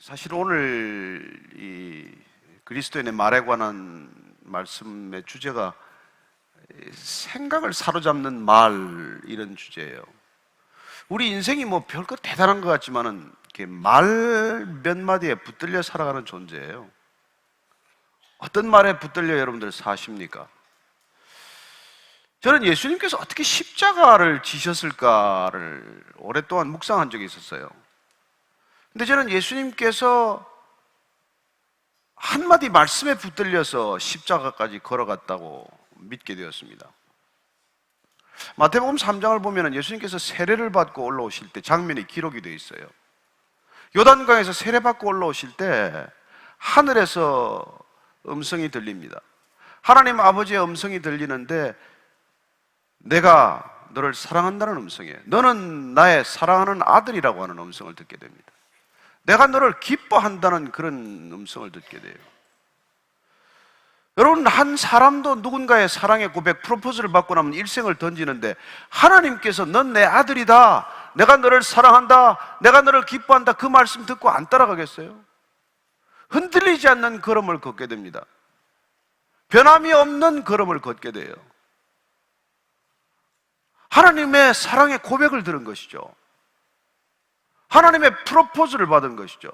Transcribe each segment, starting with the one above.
사실 오늘 이 그리스도인의 말에 관한 말씀의 주제가 생각을 사로잡는 말, 이런 주제예요. 우리 인생이 뭐 별것 대단한 것 같지만은 말 몇 마디에 붙들려 살아가는 존재예요. 어떤 말에 붙들려 여러분들 사십니까? 저는 예수님께서 어떻게 십자가를 지셨을까를 오랫동안 묵상한 적이 있었어요. 근데 저는 예수님께서 한마디 말씀에 붙들려서 십자가까지 걸어갔다고 믿게 되었습니다. 마태복음 3장을 보면 예수님께서 세례를 받고 올라오실 때 장면이 기록이 되어 있어요. 요단강에서 세례받고 올라오실 때 하늘에서 음성이 들립니다. 하나님 아버지의 음성이 들리는데 내가 너를 사랑한다는 음성이에요. 너는 나의 사랑하는 아들이라고 하는 음성을 듣게 됩니다. 내가 너를 기뻐한다는 그런 음성을 듣게 돼요. 여러분, 한 사람도 누군가의 사랑의 고백, 프로포즈를 받고 나면 일생을 던지는데 하나님께서 넌 내 아들이다, 내가 너를 사랑한다, 내가 너를 기뻐한다, 그 말씀 듣고 안 따라가겠어요? 흔들리지 않는 걸음을 걷게 됩니다. 변함이 없는 걸음을 걷게 돼요. 하나님의 사랑의 고백을 들은 것이죠. 하나님의 프로포즈를 받은 것이죠.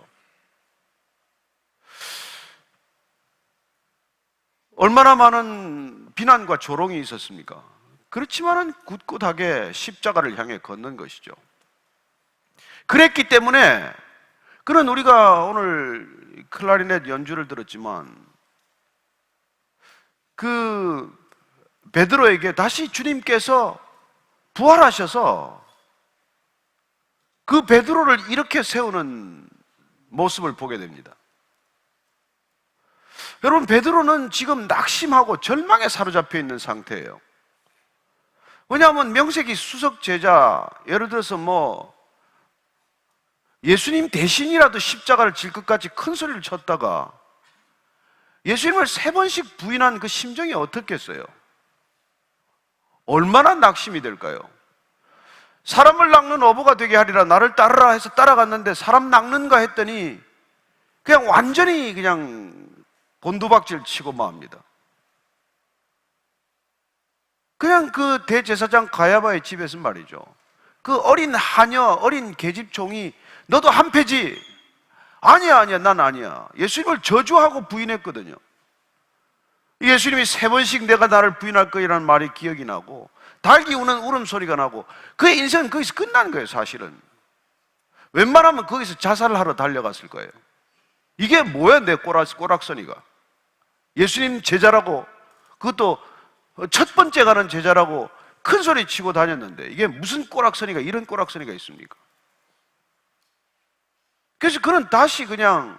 얼마나 많은 비난과 조롱이 있었습니까? 그렇지만은 굳굳하게 십자가를 향해 걷는 것이죠. 그랬기 때문에 그는, 우리가 오늘 클라리넷 연주를 들었지만 그 베드로에게 다시 주님께서 부활하셔서 그 베드로를 이렇게 세우는 모습을 보게 됩니다. 여러분, 베드로는 지금 낙심하고 절망에 사로잡혀 있는 상태예요. 왜냐하면 명세기 수석 제자, 예를 들어서 예수님 대신이라도 십자가를 질 것까지 큰 소리를 쳤다가 예수님을 3번씩 부인한 그 심정이 어떻겠어요? 얼마나 낙심이 될까요? 사람을 낚는 어부가 되게 하리라, 나를 따르라 해서 따라갔는데 사람 낚는가 했더니 그냥 완전히 그냥 곤두박질 치고 맙니다. 그냥 그 대제사장 가야바의 집에서 말이죠, 그 어린 하녀, 어린 계집종이 너도 한패지? 아니야, 난 아니야. 예수님을 저주하고 부인했거든요. 예수님이 3번씩 내가 나를 부인할 거라는 말이 기억이 나고 닭이 우는 울음소리가 나고 그의 인생은 거기서 끝난 거예요. 사실은 웬만하면 거기서 자살을 하러 달려갔을 거예요. 이게 뭐야, 내 꼬락서니가. 예수님 제자라고, 그것도 첫 번째 가는 제자라고 큰 소리 치고 다녔는데 이게 무슨 꼬락서니가, 이런 꼬락서니가 있습니까? 그래서 그는 다시 그냥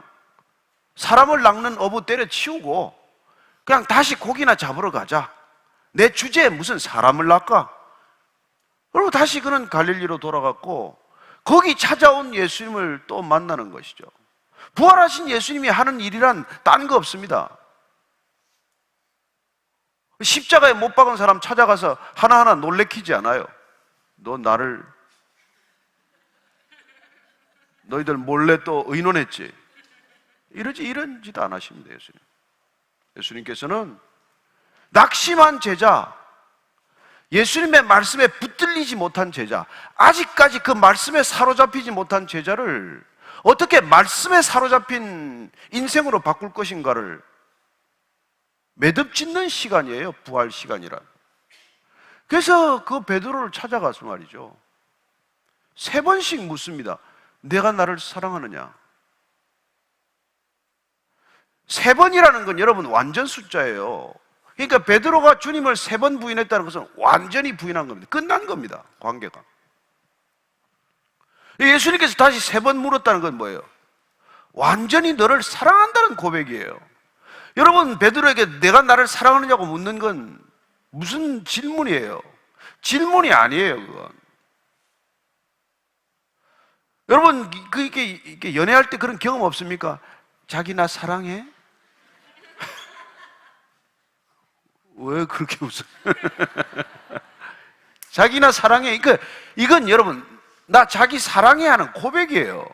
사람을 낚는 어부 때려치우고 그냥 다시 고기나 잡으러 가자, 내 주제에 무슨 사람을 낚아? 그리고 다시 그는 갈릴리로 돌아갔고 거기 찾아온 예수님을 또 만나는 것이죠. 부활하신 예수님이 하는 일이란 딴 거 없습니다. 십자가에 못 박은 사람 찾아가서 하나하나 놀래키지 않아요. 너희들 몰래 또 의논했지? 이런 짓 안 하십니다. 예수님께서는 낙심한 제자, 예수님의 말씀에 붙들리지 못한 제자, 아직까지 그 말씀에 사로잡히지 못한 제자를 어떻게 말씀에 사로잡힌 인생으로 바꿀 것인가를 매듭짓는 시간이에요. 부활 시간이란. 그래서 그 베드로를 찾아가서 말이죠, 3번씩 묻습니다. 내가 나를 사랑하느냐? 3번이라는 건 여러분 완전 숫자예요. 그러니까 베드로가 주님을 3번 부인했다는 것은 완전히 부인한 겁니다. 끝난 겁니다, 관계가. 예수님께서 다시 3번 물었다는 건 뭐예요? 완전히 너를 사랑한다는 고백이에요. 여러분, 베드로에게 내가 나를 사랑하느냐고 묻는 건 무슨 질문이에요? 질문이 아니에요, 그건. 여러분, 이렇게 연애할 때 그런 경험 없습니까? 자기 나 사랑해? 왜 그렇게 웃어요? 자기나 사랑해. 그러니까 이건 여러분, 나 자기 사랑해 하는 고백이에요.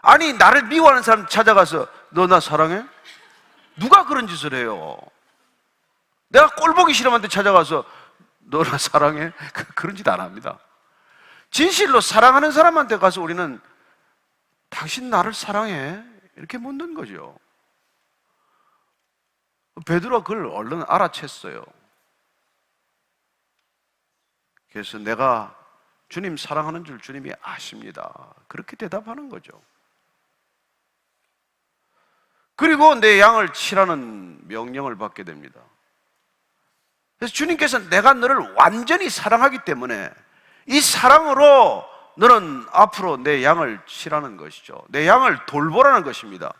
아니, 나를 미워하는 사람 찾아가서 너 나 사랑해? 누가 그런 짓을 해요? 내가 꼴보기 싫으한테 찾아가서 너 나 사랑해? 그런 짓 안 합니다. 진실로 사랑하는 사람한테 가서 우리는 당신 나를 사랑해? 이렇게 묻는 거죠. 베드로가 그걸 얼른 알아챘어요. 그래서 내가 주님 사랑하는 줄 주님이 아십니다. 그렇게 대답하는 거죠. 그리고 내 양을 치라는 명령을 받게 됩니다. 그래서 주님께서 내가 너를 완전히 사랑하기 때문에 이 사랑으로 너는 앞으로 내 양을 치라는 것이죠. 내 양을 돌보라는 것입니다.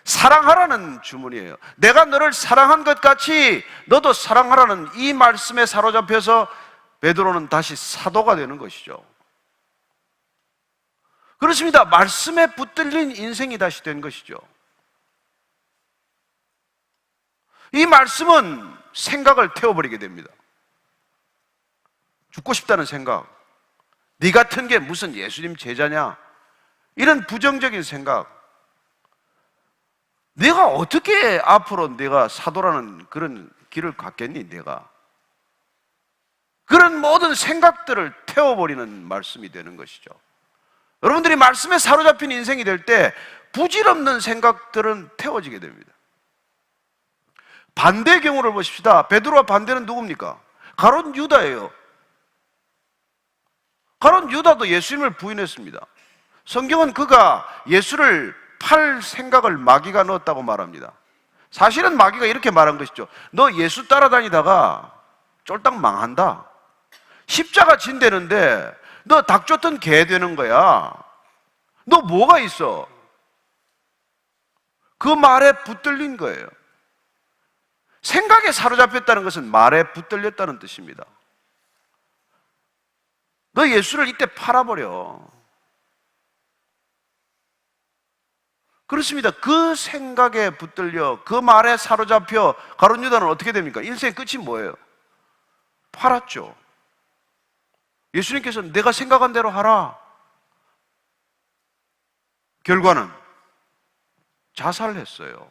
사랑하라는 주문이에요. 내가 너를 사랑한 것 같이 너도 사랑하라는 이 말씀에 사로잡혀서 베드로는 다시 사도가 되는 것이죠. 그렇습니다. 말씀에 붙들린 인생이 다시 된 것이죠. 이 말씀은 생각을 태워버리게 됩니다. 죽고 싶다는 생각, 네 같은 게 무슨 예수님 제자냐, 이런 부정적인 생각, 내가 어떻게 앞으로 내가 사도라는 그런 길을 갖겠니? 내가 그런 모든 생각들을 태워버리는 말씀이 되는 것이죠. 여러분들이 말씀에 사로잡힌 인생이 될 때 부질없는 생각들은 태워지게 됩니다. 반대의 경우를 보십시다. 베드로와 반대는 누굽니까? 가룟 유다예요. 가룟 유다도 예수님을 부인했습니다. 성경은 그가 예수를 팔 생각을 마귀가 넣었다고 말합니다. 사실은 마귀가 이렇게 말한 것이죠. 너 예수 따라다니다가 쫄딱 망한다. 십자가 진대는데 너 닭 쫓던 개 되는 거야. 너 뭐가 있어? 그 말에 붙들린 거예요. 생각에 사로잡혔다는 것은 말에 붙들렸다는 뜻입니다. 너 예수를 이때 팔아버려. 그렇습니다. 그 생각에 붙들려 그 말에 사로잡혀 가룟 유다는 어떻게 됩니까? 인생의 끝이 뭐예요? 팔았죠. 예수님께서 내가 생각한 대로 하라. 결과는 자살했어요.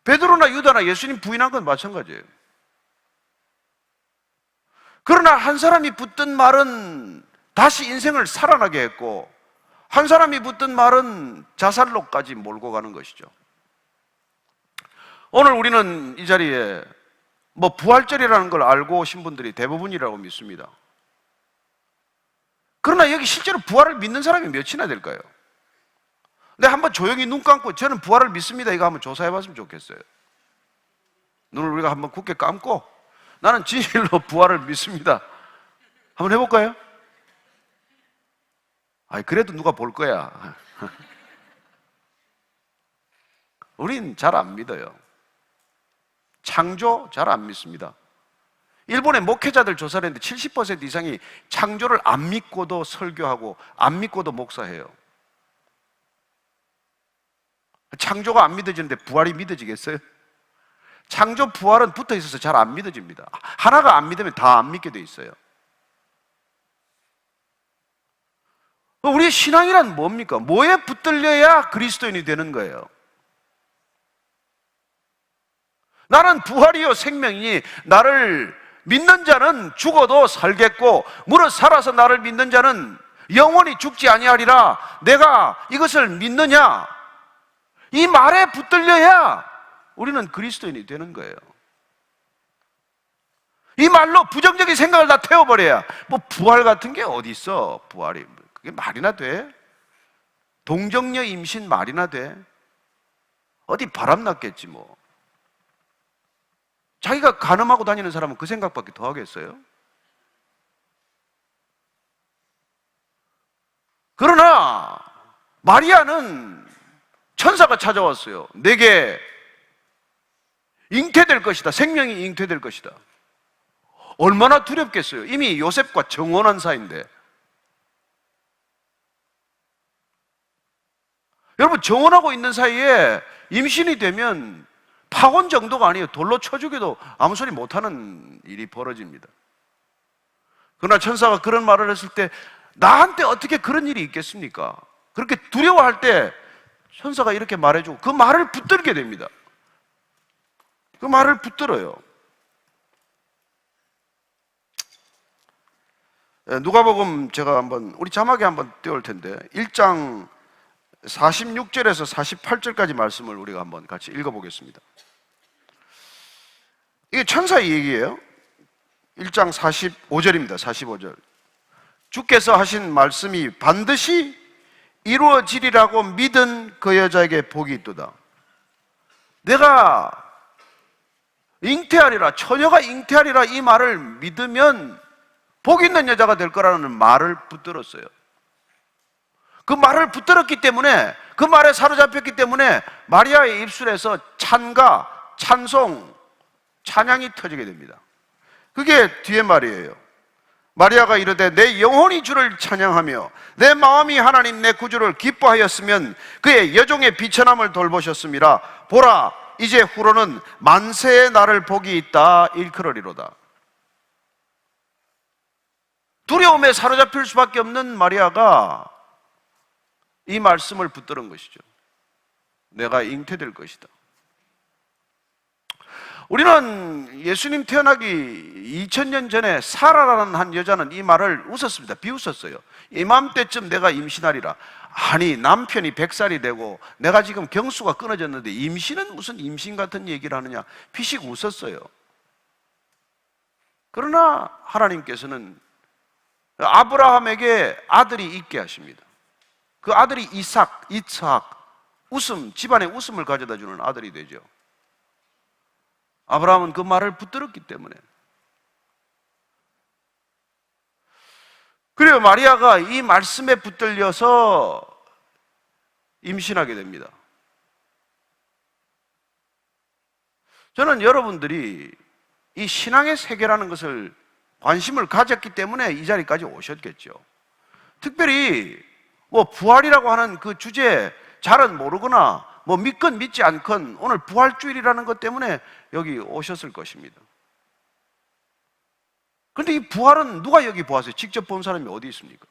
베드로나 유다나 예수님 부인한 건 마찬가지예요. 그러나 한 사람이 붙든 말은 다시 인생을 살아나게 했고, 한 사람이 붙든 말은 자살로까지 몰고 가는 것이죠. 오늘 우리는 이 자리에 부활절이라는 걸 알고 오신 분들이 대부분이라고 믿습니다. 그러나 여기 실제로 부활을 믿는 사람이 몇이나 될까요? 근데 한번 조용히 눈 감고 저는 부활을 믿습니다 이거 한번 조사해 봤으면 좋겠어요. 눈을 우리가 한번 굳게 감고 나는 진실로 부활을 믿습니다. 한번 해볼까요? 그래도 누가 볼 거야. 우린 잘 안 믿어요. 창조 잘 안 믿습니다. 일본의 목회자들 조사를 했는데 70% 이상이 창조를 안 믿고도 설교하고 안 믿고도 목사해요. 창조가 안 믿어지는데 부활이 믿어지겠어요? 창조 부활은 붙어 있어서 잘 안 믿어집니다. 하나가 안 믿으면 다 안 믿게 돼 있어요. 우리의 신앙이란 뭡니까? 뭐에 붙들려야 그리스도인이 되는 거예요? 나는 부활이요 생명이니 나를 믿는 자는 죽어도 살겠고 무릇 살아서 나를 믿는 자는 영원히 죽지 아니하리라. 내가 이것을 믿느냐? 이 말에 붙들려야 우리는 그리스도인이 되는 거예요. 이 말로 부정적인 생각을 다 태워버려야 부활 같은 게 어디 있어? 부활이 그게 말이나 돼? 동정녀 임신 말이나 돼? 어디 바람났겠지 뭐. 자기가 간음하고 다니는 사람은 그 생각밖에 더 하겠어요? 그러나 마리아는 천사가 찾아왔어요. 내게 잉태될 것이다. 생명이 잉태될 것이다. 얼마나 두렵겠어요. 이미 요셉과 정혼한 사이인데. 여러분, 정혼하고 있는 사이에 임신이 되면 파혼 정도가 아니에요. 돌로 쳐 죽여도 아무 소리 못하는 일이 벌어집니다. 그러나 천사가 그런 말을 했을 때 나한테 어떻게 그런 일이 있겠습니까? 그렇게 두려워할 때 천사가 이렇게 말해주고 그 말을 붙들게 됩니다. 그 말을 붙들어요. 누가복음 제가 우리 자막에 한번 띄울 텐데 1장 46절에서 48절까지 말씀을 우리가 한번 같이 읽어보겠습니다. 이게 천사의 얘기예요. 1장 45절입니다. 45절. 주께서 하신 말씀이 반드시 이루어지리라고 믿은 그 여자에게 복이 있도다. 내가 잉태하리라, 처녀가 잉태하리라 이 말을 믿으면 복 있는 여자가 될 거라는 말을 붙들었어요. 그 말을 붙들었기 때문에, 그 말에 사로잡혔기 때문에 마리아의 입술에서 찬가, 찬송, 찬양이 터지게 됩니다. 그게 뒤에 말이에요. 마리아가 이르되 내 영혼이 주를 찬양하며 내 마음이 하나님 내 구주를 기뻐하였으면 그의 여종의 비천함을 돌보셨음이라. 보라, 이제 후로는 만세의 나를 복이 있다 일컬으리로다. 두려움에 사로잡힐 수밖에 없는 마리아가 이 말씀을 붙들은 것이죠. 내가 잉태될 것이다. 우리는 예수님 태어나기 2000년 전에 사라라는 한 여자는 이 말을 웃었습니다. 비웃었어요. 이맘때쯤 내가 임신하리라. 아니, 남편이 100살이 되고 내가 지금 경수가 끊어졌는데 임신은 무슨 임신 같은 얘기를 하느냐, 피식 웃었어요. 그러나 하나님께서는 아브라함에게 아들이 있게 하십니다. 그 아들이 이삭, 웃음, 집안에 웃음을 가져다 주는 아들이 되죠. 아브라함은 그 말을 붙들었기 때문에. 그래요, 마리아가 이 말씀에 붙들려서 임신하게 됩니다. 저는 여러분들이 이 신앙의 세계라는 것을 관심을 가졌기 때문에 이 자리까지 오셨겠죠. 특별히 부활이라고 하는 그 주제에 잘은 모르거나 믿건 믿지 않건 오늘 부활주일이라는 것 때문에 여기 오셨을 것입니다. 그런데 이 부활은 누가 여기 보았어요? 직접 본 사람이 어디 있습니까?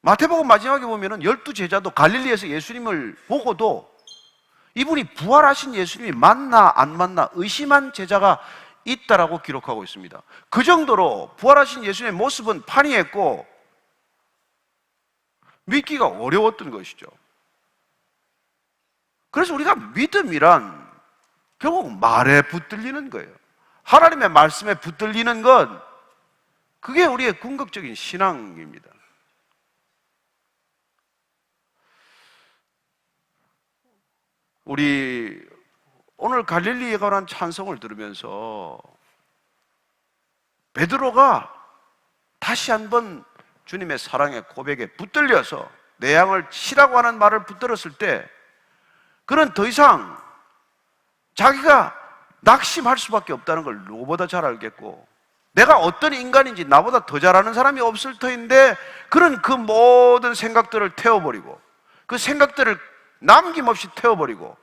마태복음 마지막에 보면은 12제자도 갈릴리에서 예수님을 보고도 이분이 부활하신 예수님이 맞나 안 맞나 의심한 제자가 있다라고 기록하고 있습니다. 그 정도로 부활하신 예수님의 모습은 판이했고 믿기가 어려웠던 것이죠. 그래서 우리가 믿음이란 결국 말에 붙들리는 거예요. 하나님의 말씀에 붙들리는 것, 그게 우리의 궁극적인 신앙입니다. 우리 오늘 갈릴리에 관한 찬송을 들으면서 베드로가 다시 한번 주님의 사랑의 고백에 붙들려서 내 양을 치라고 하는 말을 붙들었을 때 그는 더 이상 자기가 낙심할 수밖에 없다는 걸 누구보다 잘 알겠고, 내가 어떤 인간인지 나보다 더 잘아는 사람이 없을 터인데 그는 그 모든 생각들을 태워버리고 그 생각들을 남김없이 태워버리고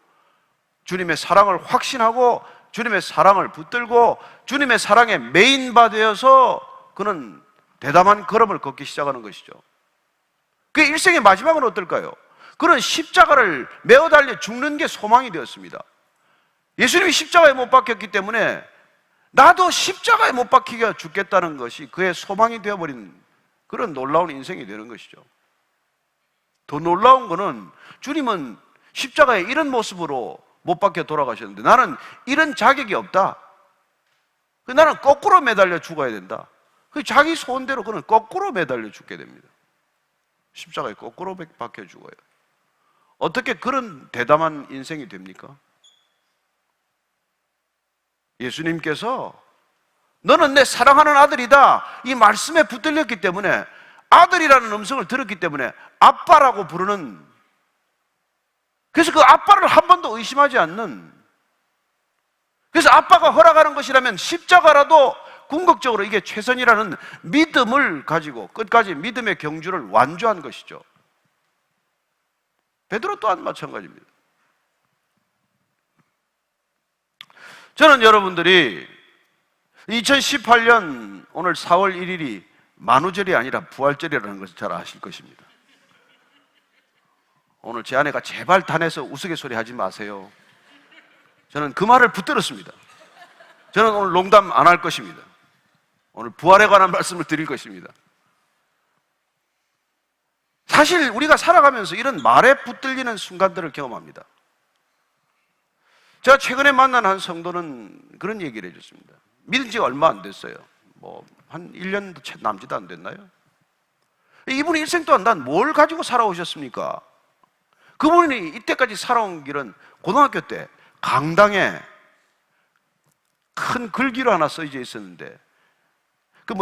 주님의 사랑을 확신하고 주님의 사랑을 붙들고 주님의 사랑에 메인바 되어서 그는 대담한 걸음을 걷기 시작하는 것이죠. 그 일생의 마지막은 어떨까요? 그는 십자가를 메어 달려 죽는 게 소망이 되었습니다. 예수님이 십자가에 못 박혔기 때문에 나도 십자가에 못 박히게 죽겠다는 것이 그의 소망이 되어버린 그런 놀라운 인생이 되는 것이죠. 더 놀라운 것은 주님은 십자가에 이런 모습으로 못 박혀 돌아가셨는데 나는 이런 자격이 없다. 나는 거꾸로 매달려 죽어야 된다. 자기 소원대로 그는 거꾸로 매달려 죽게 됩니다. 십자가에 거꾸로 박혀 죽어요. 어떻게 그런 대담한 인생이 됩니까? 예수님께서 너는 내 사랑하는 아들이다 이 말씀에 붙들렸기 때문에, 아들이라는 음성을 들었기 때문에 아빠라고 부르는, 그래서 그 아빠를 한 번도 의심하지 않는, 그래서 아빠가 허락하는 것이라면 십자가라도 궁극적으로 이게 최선이라는 믿음을 가지고 끝까지 믿음의 경주를 완주한 것이죠. 베드로 또한 마찬가지입니다. 저는 여러분들이 2018년 오늘 4월 1일이 만우절이 아니라 부활절이라는 것을 잘 아실 것입니다. 오늘 제 아내가 제발 단에서 우스갯소리 하지 마세요. 저는 그 말을 붙들었습니다. 저는 오늘 농담 안 할 것입니다. 오늘 부활에 관한 말씀을 드릴 것입니다. 사실 우리가 살아가면서 이런 말에 붙들리는 순간들을 경험합니다. 제가 최근에 만난 한 성도는 그런 얘기를 해줬습니다. 믿은 지가 얼마 안 됐어요. 한 1년도 채 남지도 안 됐나요? 이분이 일생 동안 난 뭘 가지고 살아오셨습니까? 그분이 이때까지 살아온 길은 고등학교 때 강당에 큰 글귀로 하나 써져 있었는데,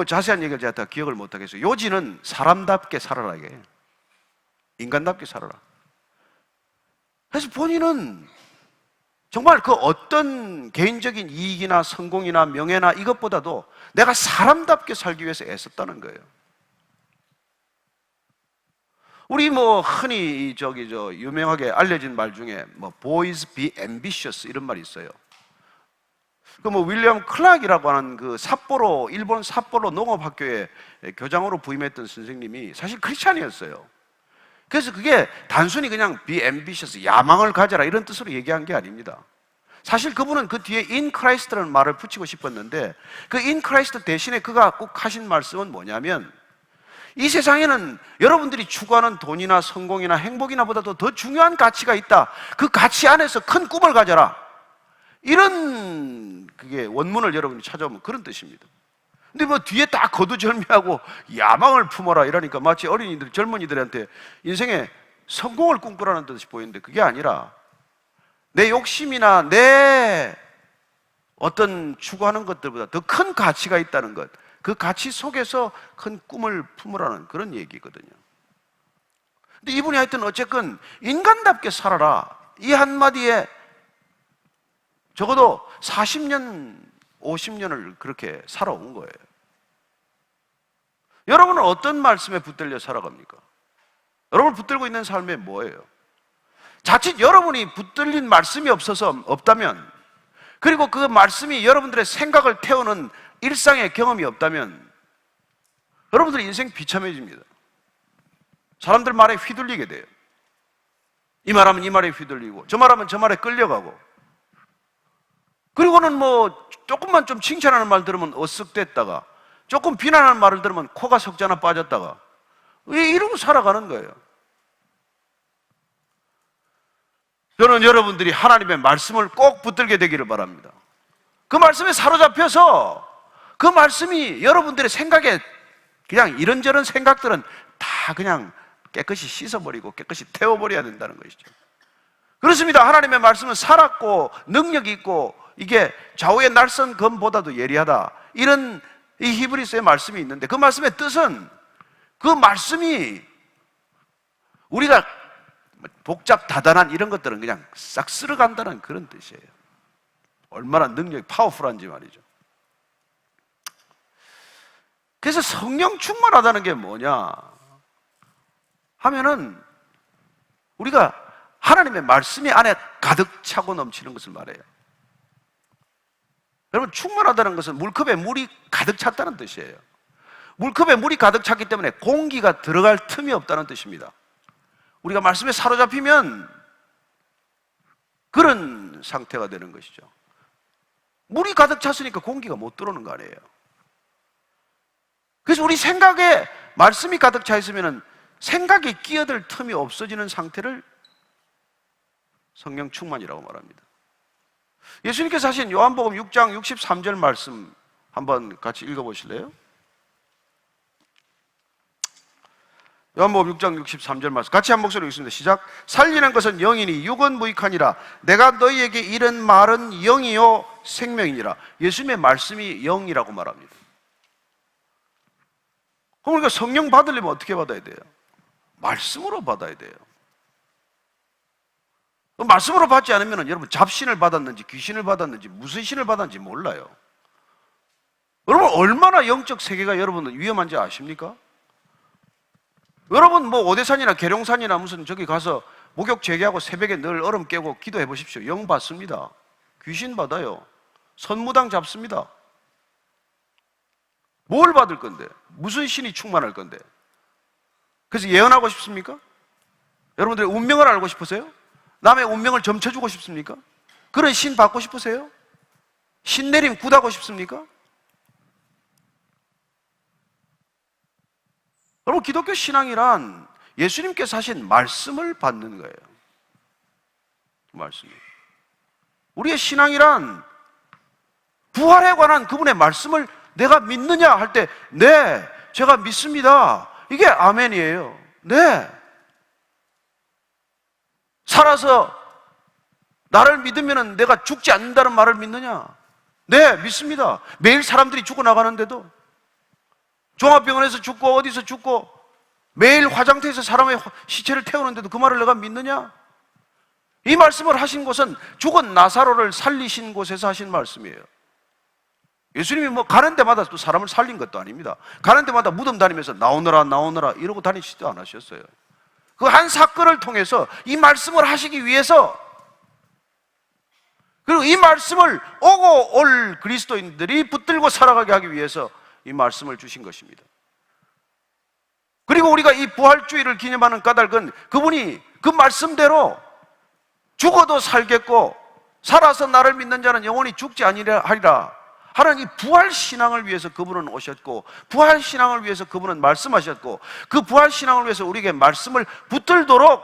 자세한 얘기를 제가 다 기억을 못 하겠어요. 요지는 사람답게 살아라, 이게. 인간답게 살아라. 그래서 본인은 정말 그 어떤 개인적인 이익이나 성공이나 명예나 이것보다도 내가 사람답게 살기 위해서 애썼다는 거예요. 우리 흔히 유명하게 알려진 말 중에 boys be ambitious 이런 말이 있어요. 윌리엄 클락이라고 하는 일본 삿포로 농업학교에 교장으로 부임했던 선생님이 사실 크리스찬이었어요. 그래서 그게 단순히 그냥 be ambitious, 야망을 가져라 이런 뜻으로 얘기한 게 아닙니다. 사실 그분은 그 뒤에 in Christ라는 말을 붙이고 싶었는데, 그 in Christ 대신에 그가 꼭 하신 말씀은 뭐냐면, 이 세상에는 여러분들이 추구하는 돈이나 성공이나 행복이나 보다도 더 중요한 가치가 있다. 그 가치 안에서 큰 꿈을 가져라. 이런 그게 원문을 여러분이 찾아오면 그런 뜻입니다. 근데 뒤에 딱 거두절미하고 야망을 품어라 이러니까 마치 젊은이들한테 인생에 성공을 꿈꾸라는 뜻이 보이는데, 그게 아니라 내 욕심이나 내 어떤 추구하는 것들보다 더 큰 가치가 있다는 것, 그 가치 속에서 큰 꿈을 품으라는 그런 얘기거든요. 근데 이분이 하여튼 어쨌건 인간답게 살아라, 이 한마디에 적어도 40년, 50년을 그렇게 살아온 거예요. 여러분은 어떤 말씀에 붙들려 살아갑니까? 여러분 붙들고 있는 삶이 뭐예요? 자칫 여러분이 붙들린 말씀이 없다면, 그리고 그 말씀이 여러분들의 생각을 태우는 일상의 경험이 없다면 여러분들의 인생 비참해집니다. 사람들 말에 휘둘리게 돼요. 이 말하면 이 말에 휘둘리고, 저 말하면 저 말에 끌려가고, 그리고는 조금만 좀 칭찬하는 말 들으면 어쓱됐다가, 조금 비난하는 말을 들으면 코가 석자나 빠졌다가, 이러고 살아가는 거예요. 저는 여러분들이 하나님의 말씀을 꼭 붙들게 되기를 바랍니다. 그 말씀에 사로잡혀서 그 말씀이 여러분들의 생각에, 그냥 이런저런 생각들은 다 그냥 깨끗이 씻어버리고 깨끗이 태워버려야 된다는 것이죠. 그렇습니다. 하나님의 말씀은 살았고 능력이 있고 이게 좌우의 날선 검보다도 예리하다, 이런 이 히브리서의 말씀이 있는데, 그 말씀의 뜻은 그 말씀이 우리가 복잡 다단한 이런 것들은 그냥 싹 쓸어간다는 그런 뜻이에요. 얼마나 능력이 파워풀한지 말이죠. 그래서 성령 충만하다는 게 뭐냐 하면은, 우리가 하나님의 말씀이 안에 가득 차고 넘치는 것을 말해요. 여러분, 충만하다는 것은 물컵에 물이 가득 찼다는 뜻이에요. 물컵에 물이 가득 찼기 때문에 공기가 들어갈 틈이 없다는 뜻입니다. 우리가 말씀에 사로잡히면 그런 상태가 되는 것이죠. 물이 가득 찼으니까 공기가 못 들어오는 거 아니에요. 그래서 우리 생각에 말씀이 가득 차 있으면 생각에 끼어들 틈이 없어지는 상태를 성령 충만이라고 말합니다. 예수님께서 하신 요한복음 6장 63절 말씀 한번 같이 읽어보실래요? 요한복음 6장 63절 말씀 같이 한 목소리로 읽습니다. 시작. 살리는 것은 영이니 육은 무익하니라. 내가 너희에게 이른 말은 영이요 생명이니라. 예수님의 말씀이 영이라고 말합니다. 그럼 우리가 성령 받으려면 어떻게 받아야 돼요? 말씀으로 받아야 돼요. 말씀으로 받지 않으면 여러분 잡신을 받았는지 귀신을 받았는지 무슨 신을 받았는지 몰라요. 여러분 얼마나 영적 세계가 여러분은 위험한지 아십니까? 여러분 오대산이나 계룡산이나 무슨 저기 가서 목욕 재개하고 새벽에 늘 얼음 깨고 기도해 보십시오. 영 받습니다. 귀신 받아요. 선무당 잡습니다. 뭘 받을 건데? 무슨 신이 충만할 건데? 그래서 예언하고 싶습니까? 여러분들의 운명을 알고 싶으세요? 남의 운명을 점쳐주고 싶습니까? 그런 신 받고 싶으세요? 신내림 굿하고 싶습니까? 여러분, 기독교 신앙이란 예수님께서 하신 말씀을 받는 거예요. 말씀이. 우리의 신앙이란 부활에 관한 그분의 말씀을 내가 믿느냐 할 때, 네, 제가 믿습니다. 이게 아멘이에요. 네. 살아서 나를 믿으면 내가 죽지 않는다는 말을 믿느냐? 네, 믿습니다. 매일 사람들이 죽어나가는데도, 종합병원에서 죽고 어디서 죽고 매일 화장터에서 사람의 시체를 태우는데도 그 말을 내가 믿느냐? 이 말씀을 하신 곳은 죽은 나사로를 살리신 곳에서 하신 말씀이에요. 예수님이 뭐 가는 데마다 또 사람을 살린 것도 아닙니다. 가는 데마다 무덤 다니면서 나오너라 나오너라 이러고 다니시지도 않으셨어요. 그 한 사건을 통해서 이 말씀을 하시기 위해서, 그리고 이 말씀을 오고 올 그리스도인들이 붙들고 살아가게 하기 위해서 이 말씀을 주신 것입니다. 그리고 우리가 이 부활주의를 기념하는 까닭은 그분이 그 말씀대로 죽어도 살겠고 살아서 나를 믿는 자는 영원히 죽지 아니하리라 하는 이 부활신앙을 위해서 그분은 오셨고, 부활신앙을 위해서 그분은 말씀하셨고, 그 부활신앙을 위해서 우리에게 말씀을 붙들도록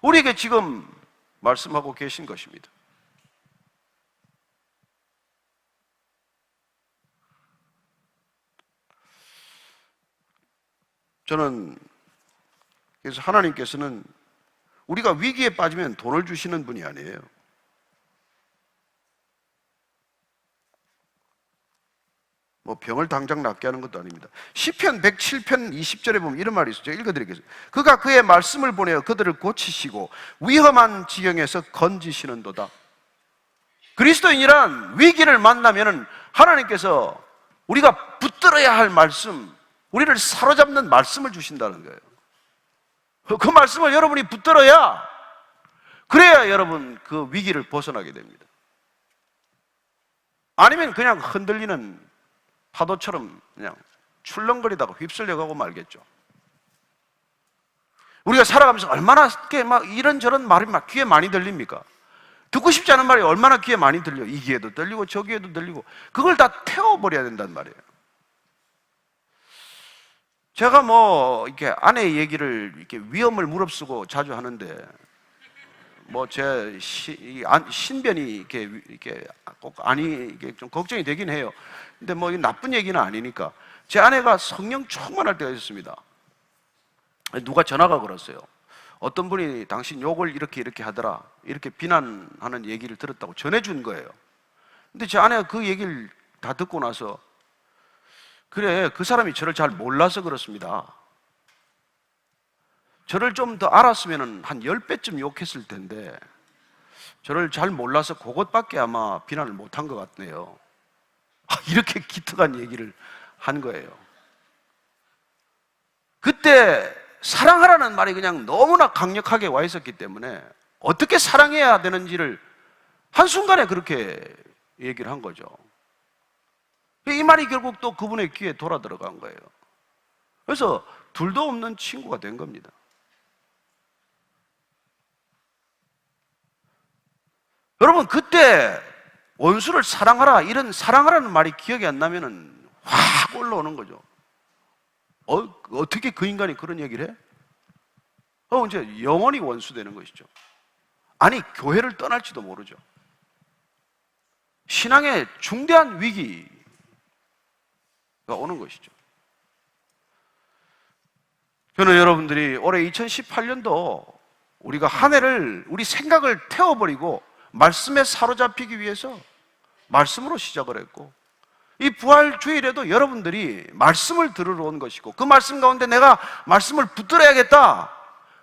우리에게 지금 말씀하고 계신 것입니다. 저는 그래서 하나님께서는 우리가 위기에 빠지면 돈을 주시는 분이 아니에요. 뭐 병을 당장 낫게 하는 것도 아닙니다. 시편 107편 20절에 보면 이런 말이 있어요. 제가 읽어드리겠습니다. 그가 그의 말씀을 보내어 그들을 고치시고 위험한 지경에서 건지시는도다. 그리스도인이란 위기를 만나면 하나님께서 우리가 붙들어야 할 말씀, 우리를 사로잡는 말씀을 주신다는 거예요. 그 말씀을 여러분이 붙들어야, 그래야 여러분 그 위기를 벗어나게 됩니다. 아니면 그냥 흔들리는 파도처럼 그냥 출렁거리다가 휩쓸려가고 말겠죠. 우리가 살아가면서 얼마나 막 이런저런 말이 막 귀에 많이 들립니까? 듣고 싶지 않은 말이 얼마나 귀에 많이 들려. 이 귀에도 들리고 저 귀에도 들리고, 그걸 다 태워버려야 된단 말이에요. 제가 뭐 이렇게 아내 얘기를 이렇게 위험을 무릅쓰고 자주 하는데, 뭐 제 신변이 이렇게 꼭 이게 좀 걱정이 되긴 해요. 근데 뭐 나쁜 얘기는 아니니까. 제 아내가 성령 충만할 때가 있었습니다. 누가 전화가 걸었어요. 어떤 분이 당신 욕을 이렇게 하더라, 이렇게 비난하는 얘기를 들었다고 전해준 거예요. 근데 제 아내가 그 얘기를 다 듣고 나서, 그래, 그 사람이 저를 잘 몰라서 그렇습니다. 저를 좀 더 알았으면 한 10배쯤 욕했을 텐데 저를 잘 몰라서 그것밖에 아마 비난을 못한 것 같네요. 이렇게 기특한 얘기를 한 거예요. 그때 사랑하라는 말이 그냥 너무나 강력하게 와 있었기 때문에 어떻게 사랑해야 되는지를 한순간에 그렇게 얘기를 한 거죠. 이 말이 결국 또 그분의 귀에 돌아 들어간 거예요. 그래서 둘도 없는 친구가 된 겁니다. 여러분, 그때 원수를 사랑하라, 이런 사랑하라는 말이 기억이 안 나면은 확 올라오는 거죠. 어떻게 그 인간이 그런 얘기를 해? 이제 영원히 원수되는 것이죠. 아니, 교회를 떠날지도 모르죠. 신앙의 중대한 위기가 오는 것이죠. 저는 여러분들이 올해 2018년도 우리가 한 해를, 우리 생각을 태워버리고 말씀에 사로잡히기 위해서 말씀으로 시작을 했고, 이 부활 주일에도 여러분들이 말씀을 들으러 온 것이고, 그 말씀 가운데 내가 말씀을 붙들어야겠다,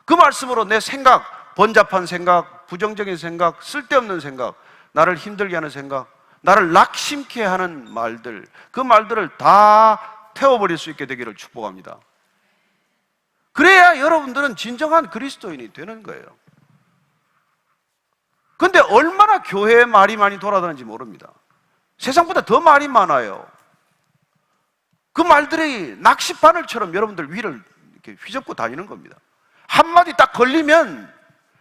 그 말씀으로 내 생각, 번잡한 생각, 부정적인 생각, 쓸데없는 생각, 나를 힘들게 하는 생각, 나를 낙심케 하는 말들, 그 말들을 다 태워버릴 수 있게 되기를 축복합니다. 그래야 여러분들은 진정한 그리스도인이 되는 거예요. 근데 얼마나 교회에 말이 많이 돌아다니는지 모릅니다. 세상보다 더 말이 많아요. 그 말들이 낚싯바늘처럼 여러분들 위를 이렇게 휘젓고 다니는 겁니다. 한마디 딱 걸리면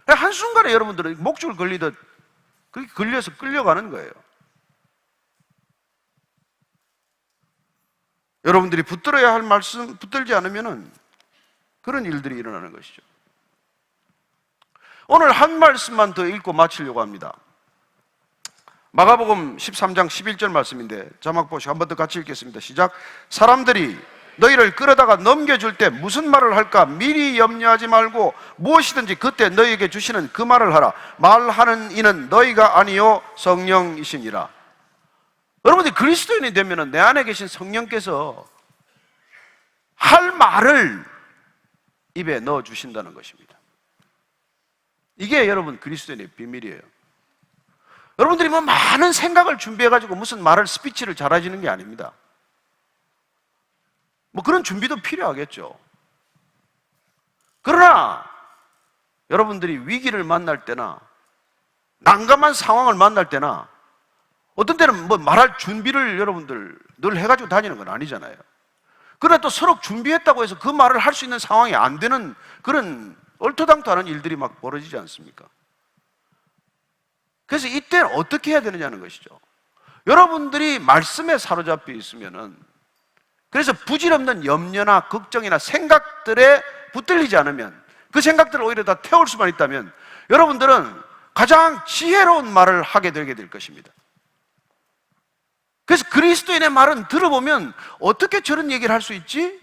한순간에 여러분들은 목줄 걸리듯 그렇게 걸려서 끌려가는 거예요. 여러분들이 붙들어야 할 말씀 붙들지 않으면 그런 일들이 일어나는 것이죠. 오늘 한 말씀만 더 읽고 마치려고 합니다. 마가복음 13장 11절 말씀인데 자막 보시고 한 번 더 같이 읽겠습니다. 시작. 사람들이 너희를 끌어다가 넘겨줄 때 무슨 말을 할까 미리 염려하지 말고 무엇이든지 그때 너희에게 주시는 그 말을 하라. 말하는 이는 너희가 아니요 성령이시니라. 여러분들이 그리스도인이 되면 내 안에 계신 성령께서 할 말을 입에 넣어주신다는 것입니다. 이게 여러분 그리스도인의 비밀이에요. 여러분들이 뭐 많은 생각을 준비해가지고 무슨 말을 스피치를 잘하시는 게 아닙니다. 뭐 그런 준비도 필요하겠죠. 그러나 여러분들이 위기를 만날 때나 난감한 상황을 만날 때나 어떤 때는 뭐 말할 준비를 여러분들 늘 해가지고 다니는 건 아니잖아요. 그러나 또 서로 준비했다고 해서 그 말을 할 수 있는 상황이 안 되는 그런 얼토당토하는 일들이 막 벌어지지 않습니까? 그래서 이때는 어떻게 해야 되느냐는 것이죠. 여러분들이 말씀에 사로잡혀 있으면은 그래서 부질없는 염려나 걱정이나 생각들에 붙들리지 않으면 그 생각들을 오히려 다 태울 수만 있다면 여러분들은 가장 지혜로운 말을 하게 되게 될 것입니다. 그래서 그리스도인의 말은 들어보면 어떻게 저런 얘기를 할 수 있지?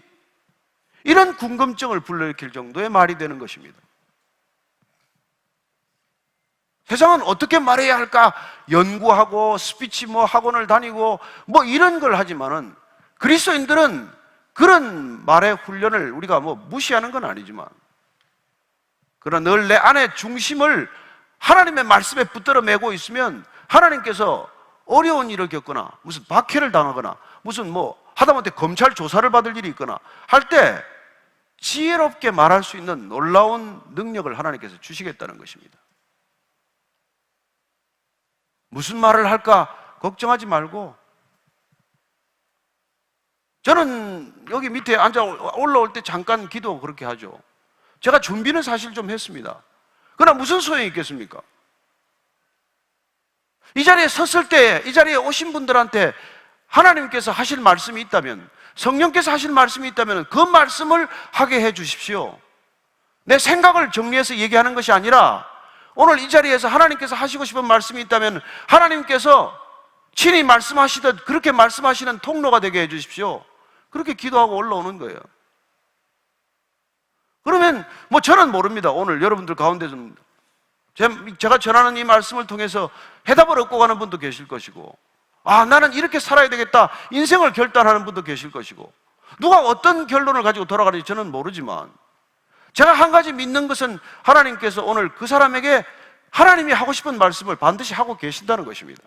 이런 궁금증을 불러일으킬 정도의 말이 되는 것입니다. 세상은 어떻게 말해야 할까 연구하고 스피치 뭐 학원을 다니고 뭐 이런 걸 하지만은 그리스도인들은 그런 말의 훈련을 우리가 뭐 무시하는 건 아니지만 그러나 늘 내 안의 중심을 하나님의 말씀에 붙들어 매고 있으면 하나님께서 어려운 일을 겪거나 무슨 박해를 당하거나 무슨 뭐 하다못해 검찰 조사를 받을 일이 있거나 할 때 지혜롭게 말할 수 있는 놀라운 능력을 하나님께서 주시겠다는 것입니다. 무슨 말을 할까 걱정하지 말고 저는 여기 밑에 앉아 올라올 때 잠깐 기도 그렇게 하죠. 제가 준비는 사실 좀 했습니다. 그러나 무슨 소용이 있겠습니까? 이 자리에 섰을 때 이 자리에 오신 분들한테 하나님께서 하실 말씀이 있다면 성령께서 하실 말씀이 있다면 그 말씀을 하게 해 주십시오. 내 생각을 정리해서 얘기하는 것이 아니라 오늘 이 자리에서 하나님께서 하시고 싶은 말씀이 있다면 하나님께서 친히 말씀하시듯 그렇게 말씀하시는 통로가 되게 해 주십시오. 그렇게 기도하고 올라오는 거예요. 그러면 뭐 저는 모릅니다. 오늘 여러분들 가운데 좀 제가 전하는 이 말씀을 통해서 해답을 얻고 가는 분도 계실 것이고 아 나는 이렇게 살아야 되겠다 인생을 결단하는 분도 계실 것이고 누가 어떤 결론을 가지고 돌아가는지 저는 모르지만 제가 한 가지 믿는 것은 하나님께서 오늘 그 사람에게 하나님이 하고 싶은 말씀을 반드시 하고 계신다는 것입니다.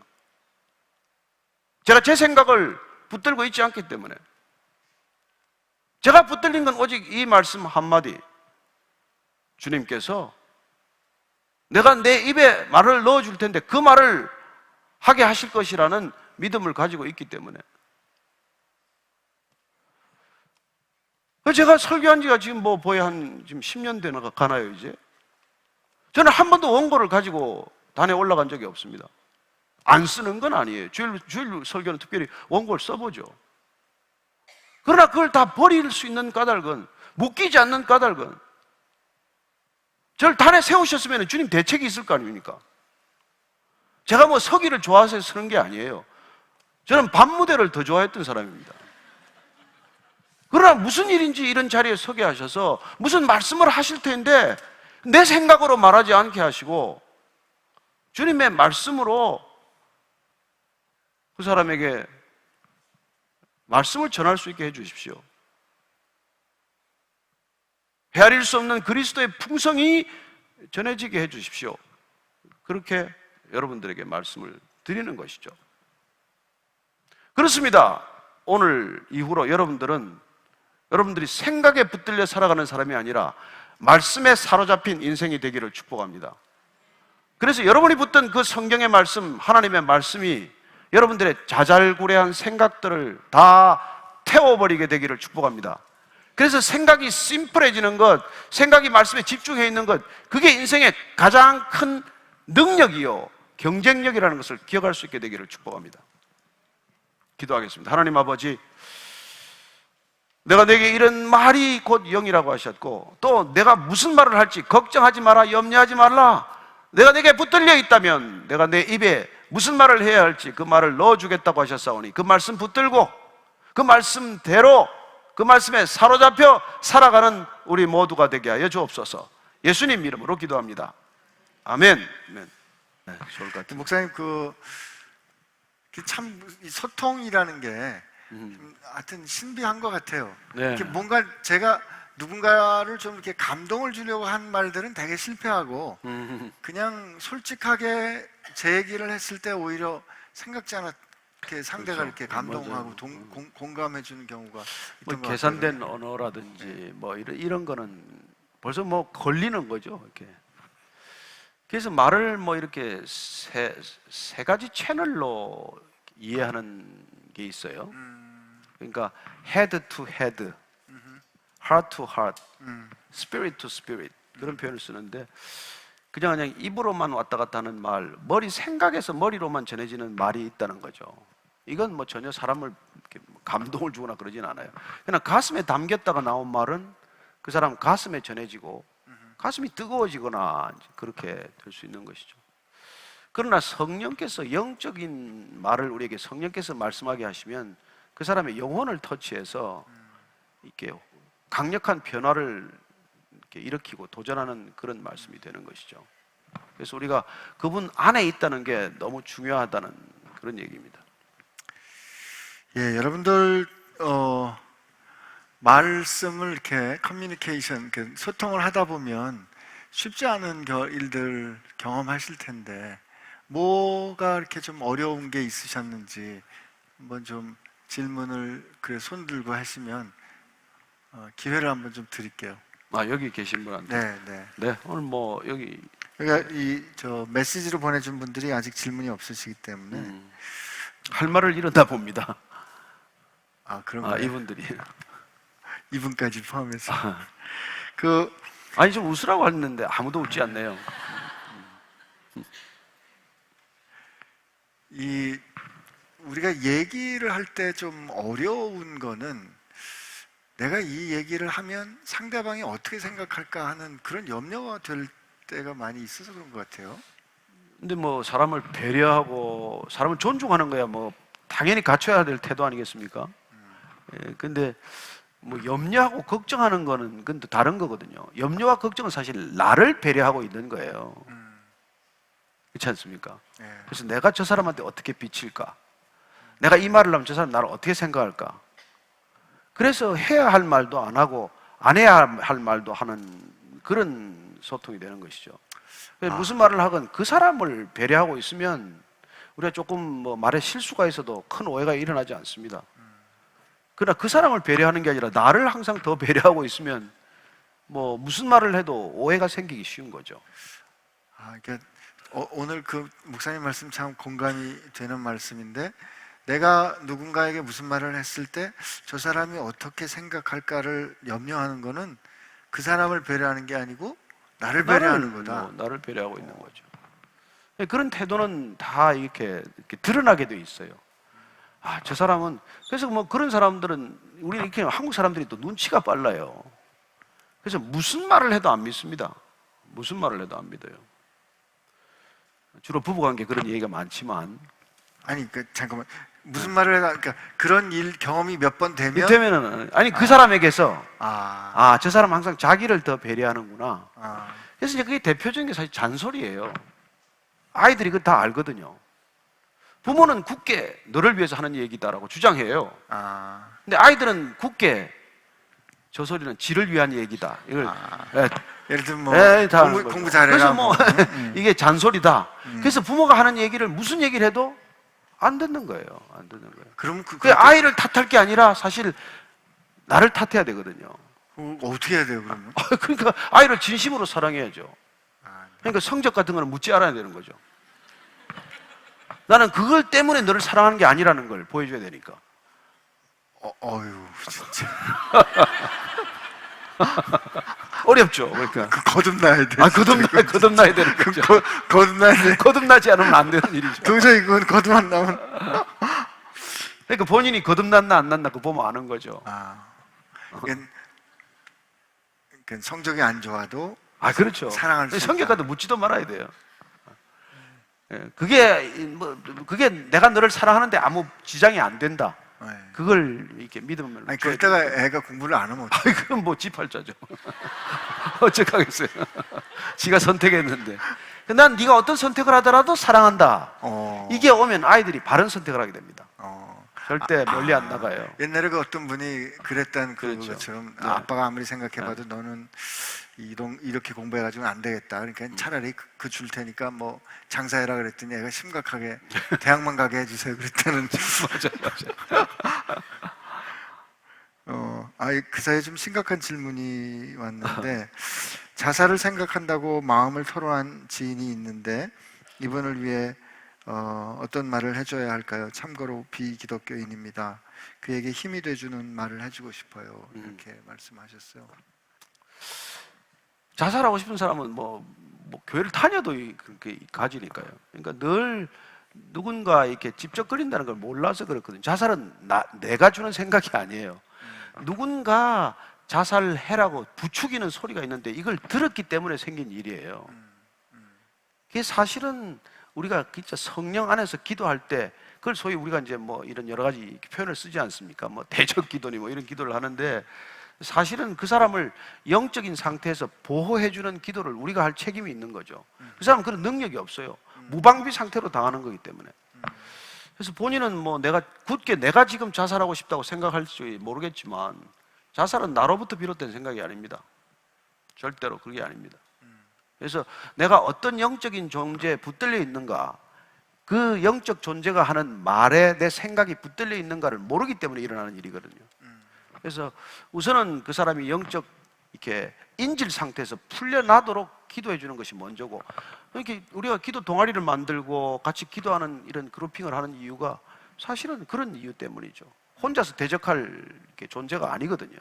제가 제 생각을 붙들고 있지 않기 때문에 제가 붙들린 건 오직 이 말씀 한마디. 주님께서 내가 내 입에 말을 넣어줄 텐데 그 말을 하게 하실 것이라는 믿음을 가지고 있기 때문에 제가 설교한 지가 지금 뭐 거의 지금 10년 되나 가나요 이제? 저는 한 번도 원고를 가지고 단에 올라간 적이 없습니다. 안 쓰는 건 아니에요. 주일 설교는 특별히 원고를 써보죠. 그러나 그걸 다 버릴 수 있는 까닭은 묶이지 않는 까닭은 저를 단에 세우셨으면 주님 대책이 있을 거 아닙니까? 제가 뭐 서기를 좋아해서 쓰는 게 아니에요. 저는 밤무대를 더 좋아했던 사람입니다. 그러나 무슨 일인지 이런 자리에 서게 하셔서 무슨 말씀을 하실 텐데 내 생각으로 말하지 않게 하시고 주님의 말씀으로 그 사람에게 말씀을 전할 수 있게 해 주십시오. 헤아릴 수 없는 그리스도의 풍성이 전해지게 해 주십시오. 그렇게 여러분들에게 말씀을 드리는 것이죠. 그렇습니다. 오늘 이후로 여러분들이 생각에 붙들려 살아가는 사람이 아니라 말씀에 사로잡힌 인생이 되기를 축복합니다. 그래서 여러분이 붙든 그 성경의 말씀, 하나님의 말씀이 여러분들의 자잘구레한 생각들을 다 태워버리게 되기를 축복합니다. 그래서 생각이 심플해지는 것, 생각이 말씀에 집중해 있는 것, 그게 인생의 가장 큰 능력이요, 경쟁력이라는 것을 기억할 수 있게 되기를 축복합니다. 기도하겠습니다. 하나님 아버지, 내가 내게 이런 말이 곧 영이라고 하셨고, 또 내가 무슨 말을 할지 걱정하지 마라, 염려하지 말라. 내가 내게 붙들려 있다면 내가 내 입에 무슨 말을 해야 할지 그 말을 넣어주겠다고 하셨사오니, 그 말씀 붙들고 그 말씀대로 그 말씀에 사로잡혀 살아가는 우리 모두가 되게 하여 주옵소서. 예수님 이름으로 기도합니다. 아멘. 아멘. 네, 좋을 것 같아요. 목사님, 참 소통이라는 게 하여튼 신비한 것 같아요. 네. 뭔가 제가 누군가를 좀 이렇게 감동을 주려고 한 말들은 되게 실패하고 그냥 솔직하게 제 얘기를 했을 때 오히려 생각지 않았 상대가 그렇죠. 이렇게 감동하고 공감해 주는 경우가 있던 것 계산된 같아요. 언어라든지 뭐 이런 거는 벌써 뭐 걸리는 거죠. 이렇게. 그래서 말을 뭐 이렇게 세 가지 채널로 이해하는 게 있어요. 그러니까 head to head, heart to heart, spirit to spirit, 그런 표현을 쓰는데, 그냥 입으로만 왔다 갔다 하는 말, 생각에서 머리로만 전해지는 말이 있다는 거죠. 이건 뭐 전혀 사람을 이렇게 감동을 주거나 그러진 않아요. 그냥 가슴에 담겼다가 나온 말은 그 사람 가슴에 전해지고 가슴이 뜨거워지거나 그렇게 될 수 있는 것이죠. 그러나 성령께서 영적인 말을 우리에게 성령께서 말씀하게 하시면 그 사람의 영혼을 터치해서 이렇게 강력한 변화를 이렇게 일으키고 도전하는 그런 말씀이 되는 것이죠. 그래서 우리가 그분 안에 있다는 게 너무 중요하다는 그런 얘기입니다. 예, 여러분들 말씀을 이렇게 커뮤니케이션, 소통을 하다 보면 쉽지 않은 일들 경험하실 텐데, 뭐가 이렇게 좀 어려운 게 있으셨는지 한번 좀 질문을 손 들고 하시면 기회를 한번 좀 드릴게요. 여기 계신 분한테. 네. 오늘 뭐 여기 그러니까 메시지로 보내준 분들이 아직 질문이 없으시기 때문에 할 말을 잃었나 봅니다. 그런가요? 이분들이. 이분까지 포함해서. 아니 좀 웃으라고 했는데 아무도 웃지 않네요. 우리가 얘기를 할 때 좀 어려운 거는, 내가 이 얘기를 하면 상대방이 어떻게 생각할까 하는 그런 염려가 될 때가 많이 있어서 그런 것 같아요. 근데 뭐 사람을 배려하고 사람을 존중하는 거야 뭐 당연히 갖춰야 될 태도 아니겠습니까? 근데 뭐 염려하고 걱정하는 거는 그건 또 다른 거거든요. 염려와 걱정은 사실 나를 배려하고 있는 거예요. 그렇지 않습니까? 그래서 내가 저 사람한테 어떻게 비칠까? 내가 이 말을 하면 저 사람 나를 어떻게 생각할까? 그래서 해야 할 말도 안 하고 안 해야 할 말도 하는 그런 소통이 되는 것이죠. 무슨 말을 하건 그 사람을 배려하고 있으면 우리가 조금 뭐 말에 실수가 있어도 큰 오해가 일어나지 않습니다. 그러나 그 사람을 배려하는 게 아니라 나를 항상 더 배려하고 있으면 뭐 무슨 말을 해도 오해가 생기기 쉬운 거죠. 그러니까 오늘 그 목사님 말씀 참 공감이 되는 말씀인데, 내가 누군가에게 무슨 말을 했을 때 저 사람이 어떻게 생각할까를 염려하는 거는 그 사람을 배려하는 게 아니고 나를 배려하는 거다. 나를 배려하고 있는 거죠. 그런 태도는 다 이렇게 드러나게 돼 있어요. 저 사람은, 그래서 뭐 그런 사람들은 우리 이렇게 한국 사람들이 또 눈치가 빨라요. 그래서 무슨 말을 해도 안 믿습니다. 무슨 말을 해도 안 믿어요. 주로 부부관계 그런 얘기가 많지만, 잠깐만, 무슨 말을 해도, 그런 경험이 몇 번 되면 그 사람에게서 저 사람 항상 자기를 더 배려하는구나. 그래서 이제 그게 대표적인 게 사실 잔소리예요. 아이들이 그거 다 알거든요. 부모는 굳게 너를 위해서 하는 얘기다라고 주장해요. 근데 아이들은 굳게 저 소리는 지를 위한 얘기다. 이걸 예를 들면 공부 잘해라. 그래서 이게 잔소리다. 그래서 부모가 하는 얘기를 무슨 얘기를 해도 안 듣는 거예요. 안 듣는 거예요. 그럼 아이를 탓할 게 아니라 사실 나를 탓해야 되거든요. 어떻게 해야 돼요, 그러면? 그러니까 아이를 진심으로 사랑해야죠. 그러니까 성적 같은 거는 묻지 않아야 되는 거죠. 나는 그걸 때문에 너를 사랑하는 게 아니라는 걸 보여줘야 되니까. 어휴, 진짜. 어렵죠. 그러니까 거듭나야 돼. 거듭나야 되는 거죠. 거듭나야 돼. 거듭나지 않으면 안 되는 일이죠. 도저히 그건 거듭 안 나면. 그러니까 본인이 거듭났나 안 났나 그거 보면 아는 거죠. 그러니까 성적이 안 좋아도 그렇죠. 사랑할 수 성격과도 묻지도 말아야 돼요. 그게 내가 너를 사랑하는데 아무 지장이 안 된다. 네. 그걸 이렇게 믿음을. 아니 그랬다가 애가 공부를 안 하면 어떡해? 그건 뭐 지팔자죠. 어쩌겠어요. 지가 선택했는데. 난 네가 어떤 선택을 하더라도 사랑한다. 이게 오면 아이들이 바른 선택을 하게 됩니다. 절대 멀리 안 나가요. 옛날에 그 어떤 분이 그랬던 그렇죠. 그것처럼 네. 아빠가 아무리 생각해봐도 너는 이렇게 공부해가지고는 안 되겠다. 그러니까 차라리 그 줄 테니까 뭐 장사해라 그랬더니 애가 심각하게 대학만 가게 해주세요 그랬다는. 맞아요. 그 사이에 좀 심각한 질문이 왔는데 자살을 생각한다고 마음을 토로한 지인이 있는데 이분을 위해 어떤 말을 해줘야 할까요? 참고로 비기독교인입니다. 그에게 힘이 돼주는 말을 해주고 싶어요. 이렇게 말씀하셨어요. 자살하고 싶은 사람은 뭐 교회를 다녀도 그렇게 가지니까요. 그러니까 늘 누군가 이렇게 집적거린다는 걸 몰라서 그렇거든요. 자살은 내가 주는 생각이 아니에요. 누군가 자살해라고 부추기는 소리가 있는데 이걸 들었기 때문에 생긴 일이에요. 그게 사실은 우리가 진짜 성령 안에서 기도할 때 그걸 소위 우리가 이제 뭐 이런 여러 가지 표현을 쓰지 않습니까? 뭐 대적 기도니 뭐 이런 기도를 하는데 사실은 그 사람을 영적인 상태에서 보호해주는 기도를 우리가 할 책임이 있는 거죠. 그 사람은 그런 능력이 없어요. 무방비 상태로 당하는 거기 때문에. 그래서 본인은 뭐 내가 지금 자살하고 싶다고 생각할지 모르겠지만 자살은 나로부터 비롯된 생각이 아닙니다. 절대로 그게 아닙니다. 그래서 내가 어떤 영적인 존재에 붙들려 있는가, 그 영적 존재가 하는 말에 내 생각이 붙들려 있는가를 모르기 때문에 일어나는 일이거든요. 그래서 우선은 그 사람이 영적 이렇게 인질 상태에서 풀려나도록 기도해 주는 것이 먼저고, 이렇게 우리가 기도 동아리를 만들고 같이 기도하는 이런 그룹핑을 하는 이유가 사실은 그런 이유 때문이죠. 혼자서 대적할 존재가 아니거든요.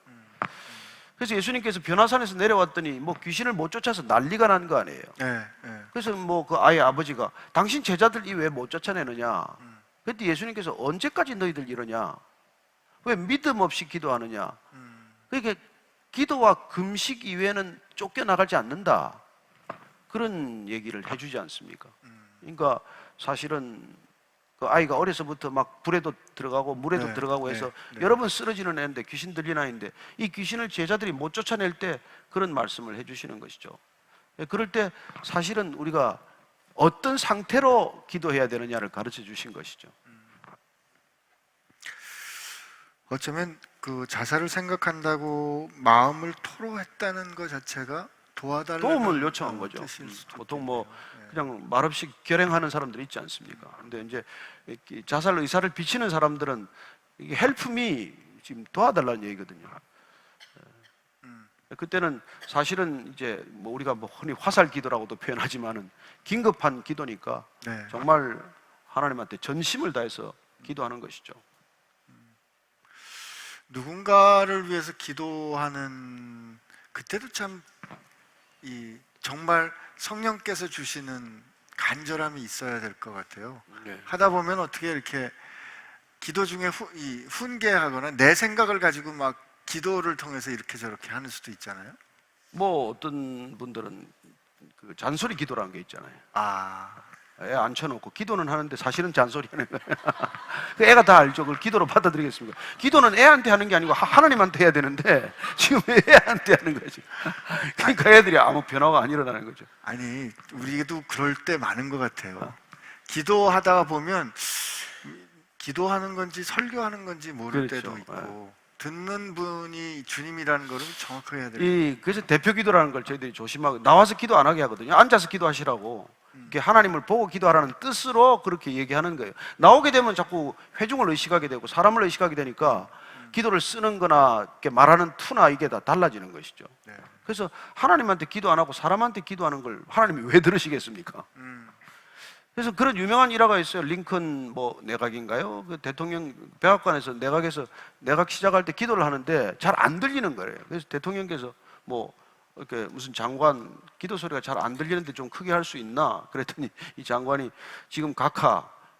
그래서 예수님께서 변화산에서 내려왔더니 뭐 귀신을 못 쫓아서 난리가 난 거 아니에요. 네. 그래서 뭐 그 아이의 아버지가 당신 제자들이 왜 못 쫓아내느냐? 그때 예수님께서 언제까지 너희들 이러냐? 왜 믿음 없이 기도하느냐? 그러니까 기도와 금식 이외에는 쫓겨나가지 않는다. 그런 얘기를 해주지 않습니까? 그러니까 사실은 그 아이가 어려서부터 막 불에도 들어가고 물에도 들어가고 해서 여러 번 쓰러지는 애인데 귀신 들린 아이인데 이 귀신을 제자들이 못 쫓아낼 때 그런 말씀을 해주시는 것이죠. 그럴 때 사실은 우리가 어떤 상태로 기도해야 되느냐를 가르쳐 주신 것이죠. 어쩌면 그 자살을 생각한다고 마음을 토로했다는 것 자체가 도와달라는 도움을 요청한 거죠. 뜻일 수도 보통 뭐 있겠네요. 그냥 말없이 결행하는 사람들이 있지 않습니까? 근데 이제 자살 의사를 비치는 사람들은 이게 help me 지금 도와달라는 얘기거든요. 그때는 사실은 이제 뭐 우리가 뭐 흔히 화살 기도라고도 표현하지만은 긴급한 기도니까 정말 하나님한테 전심을 다해서 기도하는 것이죠. 누군가를 위해서 기도하는 그때도 참 정말 성령께서 주시는 간절함이 있어야 될 것 같아요. 하다 보면 어떻게 이렇게 기도 중에 훈계하거나 내 생각을 가지고 막 기도를 통해서 이렇게 저렇게 하는 수도 있잖아요. 뭐 어떤 분들은 그 잔소리 기도라는 게 있잖아요. 애 앉혀놓고 기도는 하는데 사실은 잔소리 하는 거예요. 그 애가 다 알죠. 그걸 기도로 받아들이겠습니까? 기도는 애한테 하는 게 아니고 하나님한테 해야 되는데 지금 애한테 하는 거지. 그러니까 애들이 아무 변화가 안 일어나는 거죠. 아니 우리도 그럴 때 많은 것 같아요. 기도하다가 보면 기도하는 건지 설교하는 건지 모를 그렇죠. 때도 있고 듣는 분이 주님이라는 거를 정확하게 해야 돼요. 그래서 대표 기도라는 걸 저희들이 조심하고 나와서 기도 안 하게 하거든요. 앉아서 기도하시라고. 이렇게 하나님을 보고 기도하라는 뜻으로 그렇게 얘기하는 거예요. 나오게 되면 자꾸 회중을 의식하게 되고 사람을 의식하게 되니까 기도를 쓰는 거나 이렇게 말하는 투나 이게 다 달라지는 것이죠. 그래서 하나님한테 기도 안 하고 사람한테 기도하는 걸 하나님이 왜 들으시겠습니까? 그래서 그런 유명한 일화가 있어요. 링컨 뭐 내각인가요? 그 대통령 백악관에서 내각에서 내각 시작할 때 기도를 하는데 잘 안 들리는 거예요. 그래서 대통령께서 뭐 이렇게 무슨 장관 기도 소리가 잘 안 들리는데 좀 크게 할 수 있나? 그랬더니 이 장관이 지금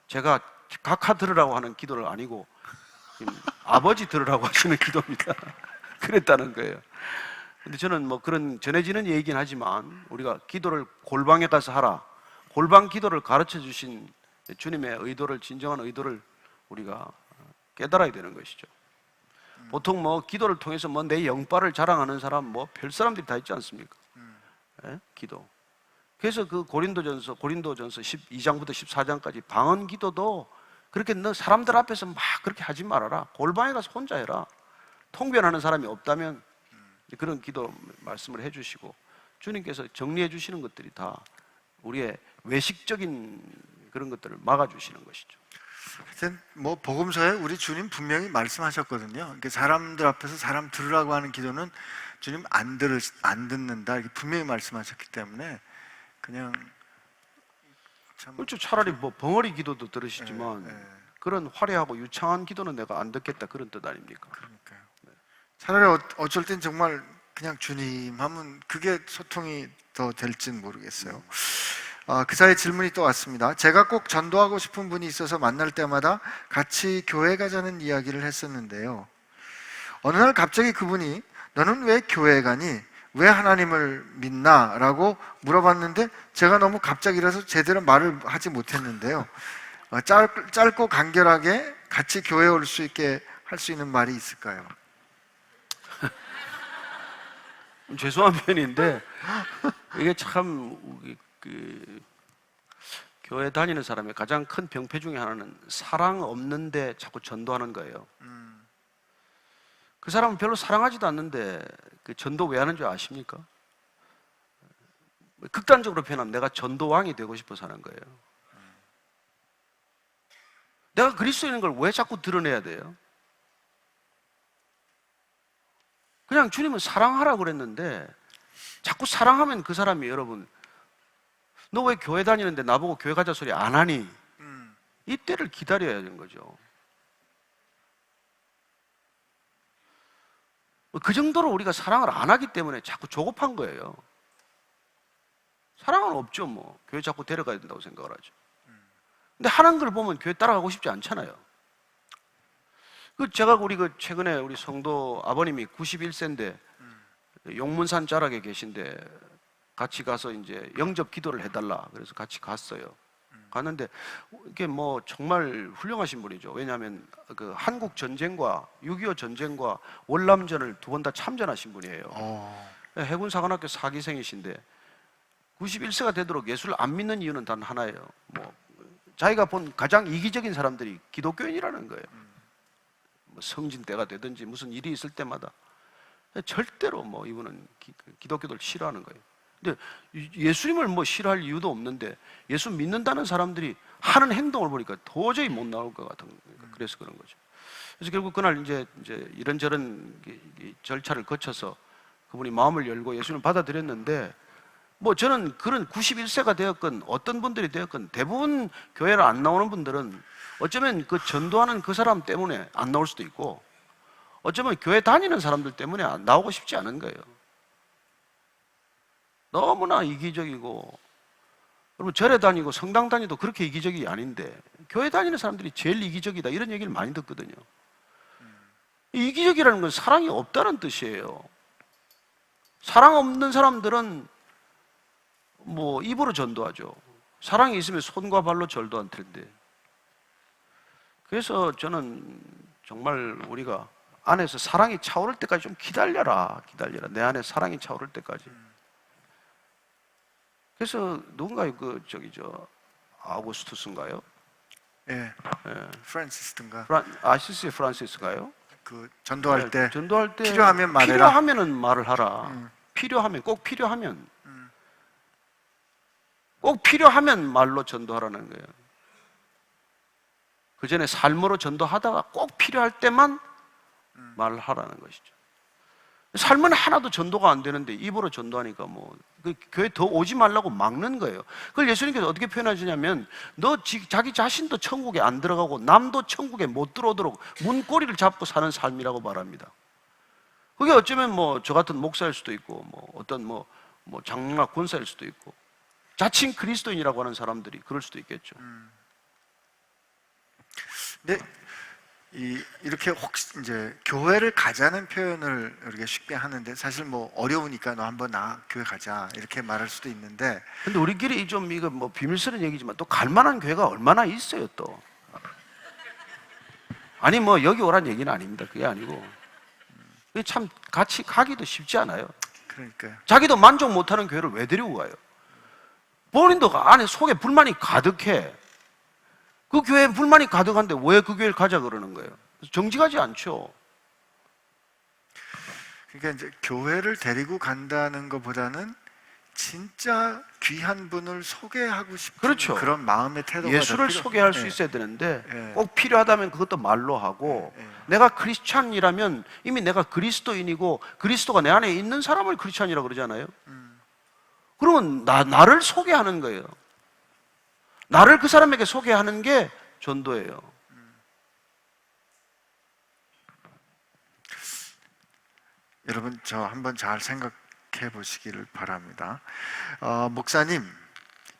제가 각하 들으라고 하는 기도를 아니고 지금 아버지 들으라고 하시는 기도입니다. 그랬다는 거예요. 근데 저는 뭐 그런 전해지는 얘기긴 하지만 우리가 기도를 골방에 가서 하라. 골방 기도를 가르쳐 주신 주님의 의도를, 진정한 의도를 우리가 깨달아야 되는 것이죠. 보통 뭐 기도를 통해서 뭐 내 영빨을 자랑하는 사람 뭐 별 사람들이 다 있지 않습니까? 예? 기도. 그래서 그 고린도전서 12장부터 14장까지 방언 기도도 그렇게 너 사람들 앞에서 막 그렇게 하지 말아라. 골방에 가서 혼자 해라. 통변하는 사람이 없다면 그런 기도 말씀을 해주시고 주님께서 정리해 주시는 것들이 다 우리의 외식적인 그런 것들을 막아주시는 것이죠. 하여튼 뭐 복음서에 우리 주님 분명히 말씀하셨거든요. 그러니까 사람들 앞에서 사람 들으라고 하는 기도는 주님 안 듣는다 이렇게 분명히 말씀하셨기 때문에 그냥 참 그렇죠. 차라리 뭐 벙어리 기도도 들으시지만 그런 화려하고 유창한 기도는 내가 안 듣겠다 그런 뜻 아닙니까? 그러니까요. 차라리 어쩔 땐 정말 그냥 주님 하면 그게 소통이 더 될지는 모르겠어요. 그 사이에 질문이 또 왔습니다. 제가 꼭 전도하고 싶은 분이 있어서 만날 때마다 같이 교회 가자는 이야기를 했었는데요. 어느 날 갑자기 그분이 너는 왜 교회 가니? 왜 하나님을 믿나? 라고 물어봤는데 제가 너무 갑자기라서 제대로 말을 하지 못했는데요. 짧고 간결하게 같이 교회에 올 수 있게 할 수 있는 말이 있을까요? 죄송한 편인데 이게 참 교회 다니는 사람의 가장 큰 병폐 중에 하나는 사랑 없는데 자꾸 전도하는 거예요. 그 사람은 별로 사랑하지도 않는데 그 전도 왜 하는 줄 아십니까? 극단적으로 표현하면 내가 전도왕이 되고 싶어서 하는 거예요. 내가 그리스도인인 걸 왜 자꾸 드러내야 돼요? 그냥 주님은 사랑하라고 그랬는데 자꾸 사랑하면 그 사람이 여러분 너 왜 교회 다니는데 나보고 교회 가자 소리 안 하니? 이때를 기다려야 되는 거죠. 그 정도로 우리가 사랑을 안 하기 때문에 자꾸 조급한 거예요. 사랑은 없죠 뭐. 교회 자꾸 데려가야 된다고 생각을 하죠. 근데 하는 걸 보면 교회 따라가고 싶지 않잖아요. 우리 최근에 우리 성도 아버님이 91세인데 용문산 자락에 계신데 같이 가서 이제 영접 기도를 해달라 그래서 같이 갔어요. 갔는데 이게 뭐 정말 훌륭하신 분이죠. 왜냐하면 그 한국 전쟁과 6.25 전쟁과 월남전을 두 번 다 참전하신 분이에요. 해군 사관학교 사기생이신데 91세가 되도록 예수를 안 믿는 이유는 단 하나예요. 뭐 자기가 본 가장 이기적인 사람들이 기독교인이라는 거예요. 뭐 성진 때가 되든지 무슨 일이 있을 때마다 절대로 뭐 이분은 기독교를 싫어하는 거예요. 근데 예수님을 뭐 싫어할 이유도 없는데 예수 믿는다는 사람들이 하는 행동을 보니까 도저히 못 나올 것 같은 거예요. 그래서 그런 거죠. 그래서 결국 그날 이제 이런저런 절차를 거쳐서 그분이 마음을 열고 예수님을 받아들였는데 뭐 저는 그런 91세가 되었건 어떤 분들이 되었건 대부분 교회를 안 나오는 분들은 어쩌면 그 전도하는 그 사람 때문에 안 나올 수도 있고 어쩌면 교회 다니는 사람들 때문에 나오고 싶지 않은 거예요. 너무나 이기적이고 여러분 절에 다니고 성당 다니도 그렇게 이기적이 아닌데 교회 다니는 사람들이 제일 이기적이다 이런 얘기를 많이 듣거든요. 이기적이라는 건 사랑이 없다는 뜻이에요. 사랑 없는 사람들은 뭐 입으로 전도하죠. 사랑이 있으면 손과 발로 전도할 텐데. 그래서 저는 정말 우리가 안에서 사랑이 차오를 때까지 좀 기다려라. 내 안에 사랑이 차오를 때까지. 그래서 누군가요? 아우구스투스인가요? 예. 프란시스든가. 아시스의 프란시스가요? 그 전도할 때 필요하면 말해라. 필요하면은 말을 하라. 꼭 필요하면 말로 전도하라는 거예요. 그 전에 삶으로 전도하다가 꼭 필요할 때만 말을 하라는 것이죠. 삶은 하나도 전도가 안 되는데 입으로 전도하니까 뭐 교회 더 오지 말라고 막는 거예요. 그걸 예수님께서 어떻게 표현하시냐면 자기 자신도 천국에 안 들어가고 남도 천국에 못 들어오도록 문고리를 잡고 사는 삶이라고 말합니다. 그게 어쩌면 뭐 저 같은 목사일 수도 있고, 뭐 어떤 뭐 장로나 권사일 수도 있고, 자칭 그리스도인이라고 하는 사람들이 그럴 수도 있겠죠. 근데 이렇게 혹시 이제 교회를 가자는 표현을 우리가 쉽게 하는데, 사실 뭐 어려우니까 너 한번 교회 가자 이렇게 말할 수도 있는데, 근데 우리끼리 좀 이거 뭐 비밀스러운 얘기지만 또 갈만한 교회가 얼마나 있어요 또. 아니 뭐 여기 오란 얘기는 아닙니다. 그게 아니고 그게 참 같이 가기도 쉽지 않아요. 그러니까요. 자기도 만족 못하는 교회를 왜 데리고 가요? 본인도 안에 속에 불만이 가득해. 그 교회에 불만이 가득한데 왜 그 교회를 가자 그러는 거예요? 정직하지 않죠. 그러니까 이제 교회를 데리고 간다는 것보다는 진짜 귀한 분을 소개하고 싶은 그렇죠. 그런 마음의 태도가 예수를 더 소개할 수 예. 있어야 되는데 예. 꼭 필요하다면 그것도 말로 하고, 예. 내가 크리스찬이라면 이미 내가 그리스도인이고 그리스도가 내 안에 있는 사람을 크리스찬이라고 그러잖아요. 그러면 나를 소개하는 거예요. 나를 그 사람에게 소개하는 게 전도예요. 여러분, 저 한번 잘 생각해 보시기를 바랍니다. 목사님,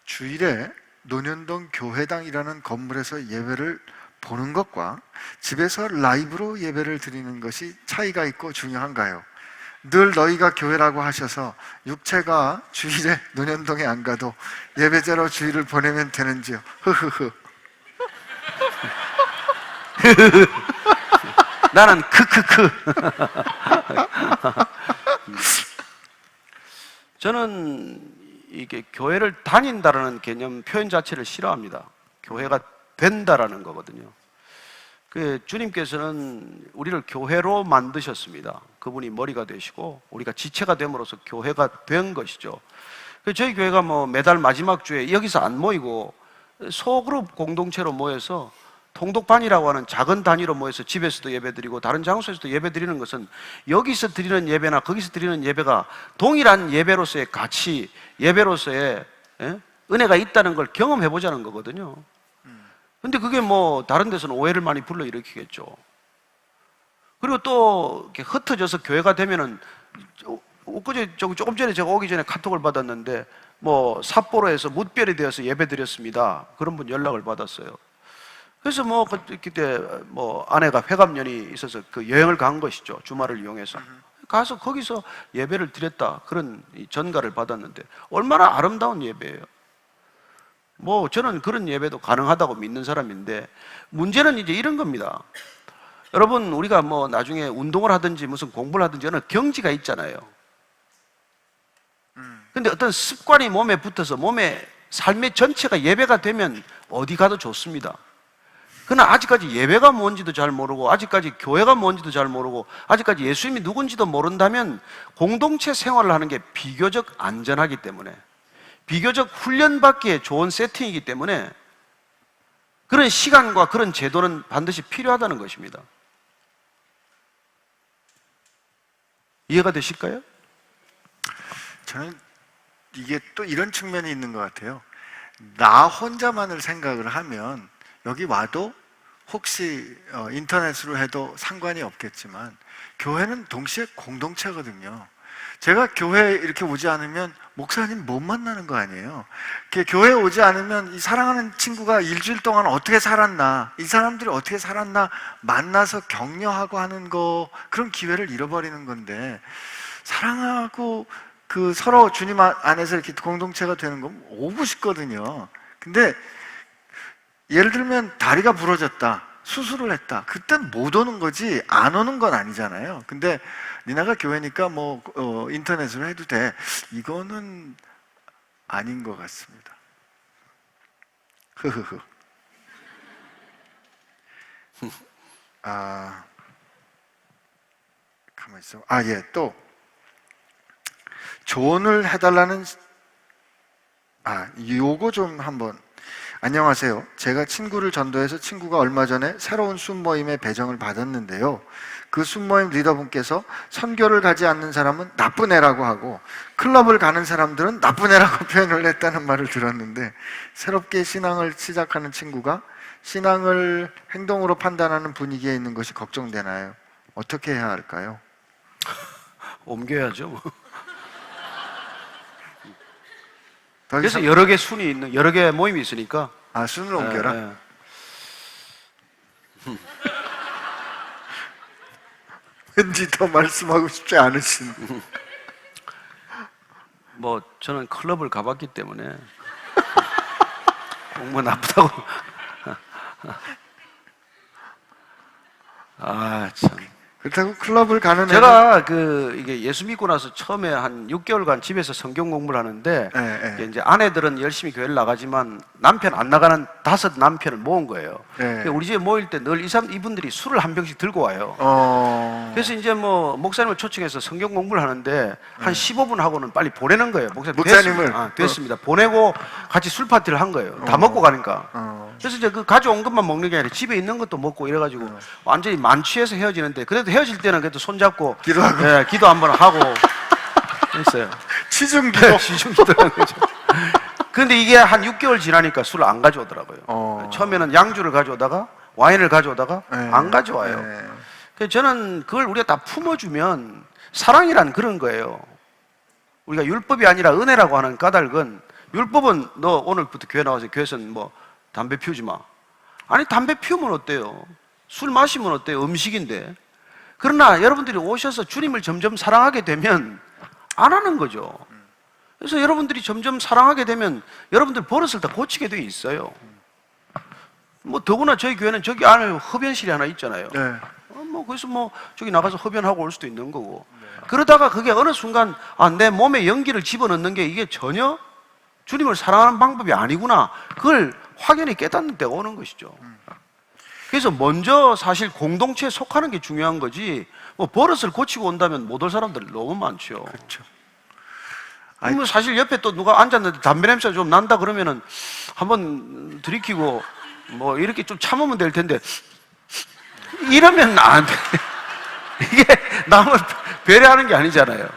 주일에 논현동 교회당이라는 건물에서 예배를 보는 것과 집에서 라이브로 예배를 드리는 것이 차이가 있고 중요한가요? 늘 너희가 교회라고 하셔서 육체가 주일에 논현동에 안 가도 예배자로 주일을 보내면 되는지요? 흐흐흐. 나는 크크크. 저는 이게 교회를 다닌다라는 개념 표현 자체를 싫어합니다. 교회가 된다라는 거거든요. 그 주님께서는 우리를 교회로 만드셨습니다. 그분이 머리가 되시고 우리가 지체가 됨으로써 교회가 된 것이죠. 저희 교회가 뭐 매달 마지막 주에 여기서 안 모이고 소그룹 공동체로 모여서 통독반이라고 하는 작은 단위로 모여서 집에서도 예배드리고 다른 장소에서도 예배드리는 것은 여기서 드리는 예배나 거기서 드리는 예배가 동일한 예배로서의 가치, 예배로서의 은혜가 있다는 걸 경험해 보자는 거거든요. 근데 그게 뭐 다른 데서는 오해를 많이 불러일으키겠죠. 그리고 또 이렇게 흩어져서 교회가 되면은, 조금 전에 제가 오기 전에 카톡을 받았는데 뭐 삿포로에서 뭇별이 되어서 예배드렸습니다. 그런 분 연락을 받았어요. 그래서 뭐 그때 뭐 아내가 회감년이 있어서 그 여행을 간 것이죠. 주말을 이용해서 가서 거기서 예배를 드렸다, 그런 전가를 받았는데 얼마나 아름다운 예배예요. 뭐 저는 그런 예배도 가능하다고 믿는 사람인데, 문제는 이제 이런 겁니다. 여러분, 우리가 뭐 나중에 운동을 하든지 무슨 공부를 하든지 어느 경지가 있잖아요. 근데 어떤 습관이 몸에 붙어서 몸의 삶의 전체가 예배가 되면 어디 가도 좋습니다. 그러나 아직까지 예배가 뭔지도 잘 모르고, 아직까지 교회가 뭔지도 잘 모르고, 아직까지 예수님이 누군지도 모른다면 공동체 생활을 하는 게 비교적 안전하기 때문에, 비교적 훈련받기에 좋은 세팅이기 때문에 그런 시간과 그런 제도는 반드시 필요하다는 것입니다. 이해가 되실까요? 저는 이게 또 이런 측면이 있는 것 같아요. 나 혼자만을 생각을 하면 여기 와도 혹시 인터넷으로 해도 상관이 없겠지만, 교회는 동시에 공동체거든요. 제가 교회에 이렇게 오지 않으면 목사님 못 만나는 거 아니에요. 교회에 오지 않으면 이 사랑하는 친구가 일주일 동안 어떻게 살았나, 이 사람들이 어떻게 살았나 만나서 격려하고 하는 거, 그런 기회를 잃어버리는 건데, 사랑하고 그 서로 주님 안에서 이렇게 공동체가 되는 건 오고 싶거든요. 근데 예를 들면 다리가 부러졌다, 수술을 했다, 그땐 못 오는 거지 안 오는 건 아니잖아요. 근데 니나가 교회니까 뭐 인터넷으로 해도 돼, 이거는 아닌 것 같습니다. 흐흐흐. 가만 있어. 예, 또 조언을 해달라는, 요거 좀 한번. 안녕하세요. 제가 친구를 전도해서 친구가 얼마 전에 새로운 순모임에 배정을 받았는데요. 그 순모임 리더분께서 선교를 가지 않는 사람은 나쁜 애라고 하고 클럽을 가는 사람들은 나쁜 애라고 표현을 했다는 말을 들었는데, 새롭게 신앙을 시작하는 친구가 신앙을 행동으로 판단하는 분위기에 있는 것이 걱정되나요? 어떻게 해야 할까요? 옮겨야죠. 뭐. 더 그래서 이상- 여러 개 순이 있는 여러 개 모임이 있으니까. 아, 순으로 옮겨라. 예, 예. 왠지 더 말씀하고 싶지 않으신. 뭐 저는 클럽을 가봤기 때문에 공부 나쁘다고. 아 참. 그렇다고 클럽을 가는 제가 이게 예수 믿고 나서 처음에 한 6개월간 집에서 성경 공부를 하는데 예, 예. 이제 아내들은 열심히 교회를 나가지만 남편 안 나가는 5 남편을 모은 거예요. 예. 우리 집에 모일 때 늘 이분들이 술을 한 병씩 들고 와요. 그래서 이제 뭐 목사님을 초청해서 성경 공부를 하는데 한 15분 하고는 빨리 보내는 거예요. 목사님을? 됐습니다. 보내고 같이 술 파티를 한 거예요. 다 먹고 가니까. 그래서 이제 그 가져온 것만 먹는 게 아니라 집에 있는 것도 먹고 이래가지고 완전히 만취해서 헤어지는데, 그래도 헤어질 때는 그래도 손잡고 기도하고. 예, 기도 한번 하고 했어요. 취중기도. 시중기도라는 거죠. 근데 이게 한 6개월 지나니까 술을 안 가져오더라고요. 처음에는 양주를 가져오다가 와인을 가져오다가 안 가져와요. 그래서 저는 그걸 우리가 다 품어주면 사랑이란 그런 거예요. 우리가 율법이 아니라 은혜라고 하는 까닭은, 율법은 너 오늘부터 교회 나와서 교회에서는 뭐 담배 피우지 마. 아니, 담배 피우면 어때요? 술 마시면 어때요? 음식인데. 그러나 여러분들이 오셔서 주님을 점점 사랑하게 되면 안 하는 거죠. 그래서 여러분들이 점점 사랑하게 되면 여러분들 버릇을 다 고치게 돼 있어요. 뭐 더구나 저희 교회는 저기 안에 흡연실이 하나 있잖아요. 네. 그래서 저기 나가서 흡연하고 올 수도 있는 거고. 그러다가 그게 어느 순간 내 몸에 연기를 집어넣는 게 이게 전혀 주님을 사랑하는 방법이 아니구나, 그걸 확연히 깨닫는 때가 오는 것이죠. 그래서 먼저 사실 공동체에 속하는 게 중요한 거지, 뭐 버릇을 고치고 온다면 못 올 사람들이 너무 많죠. 그렇죠. 그러면 사실 옆에 또 누가 앉았는데 담배 냄새가 좀 난다 그러면은 한번 들이키고 뭐 이렇게 좀 참으면 될 텐데, 이러면 안 돼. 이게 남을 배려하는 게 아니잖아요.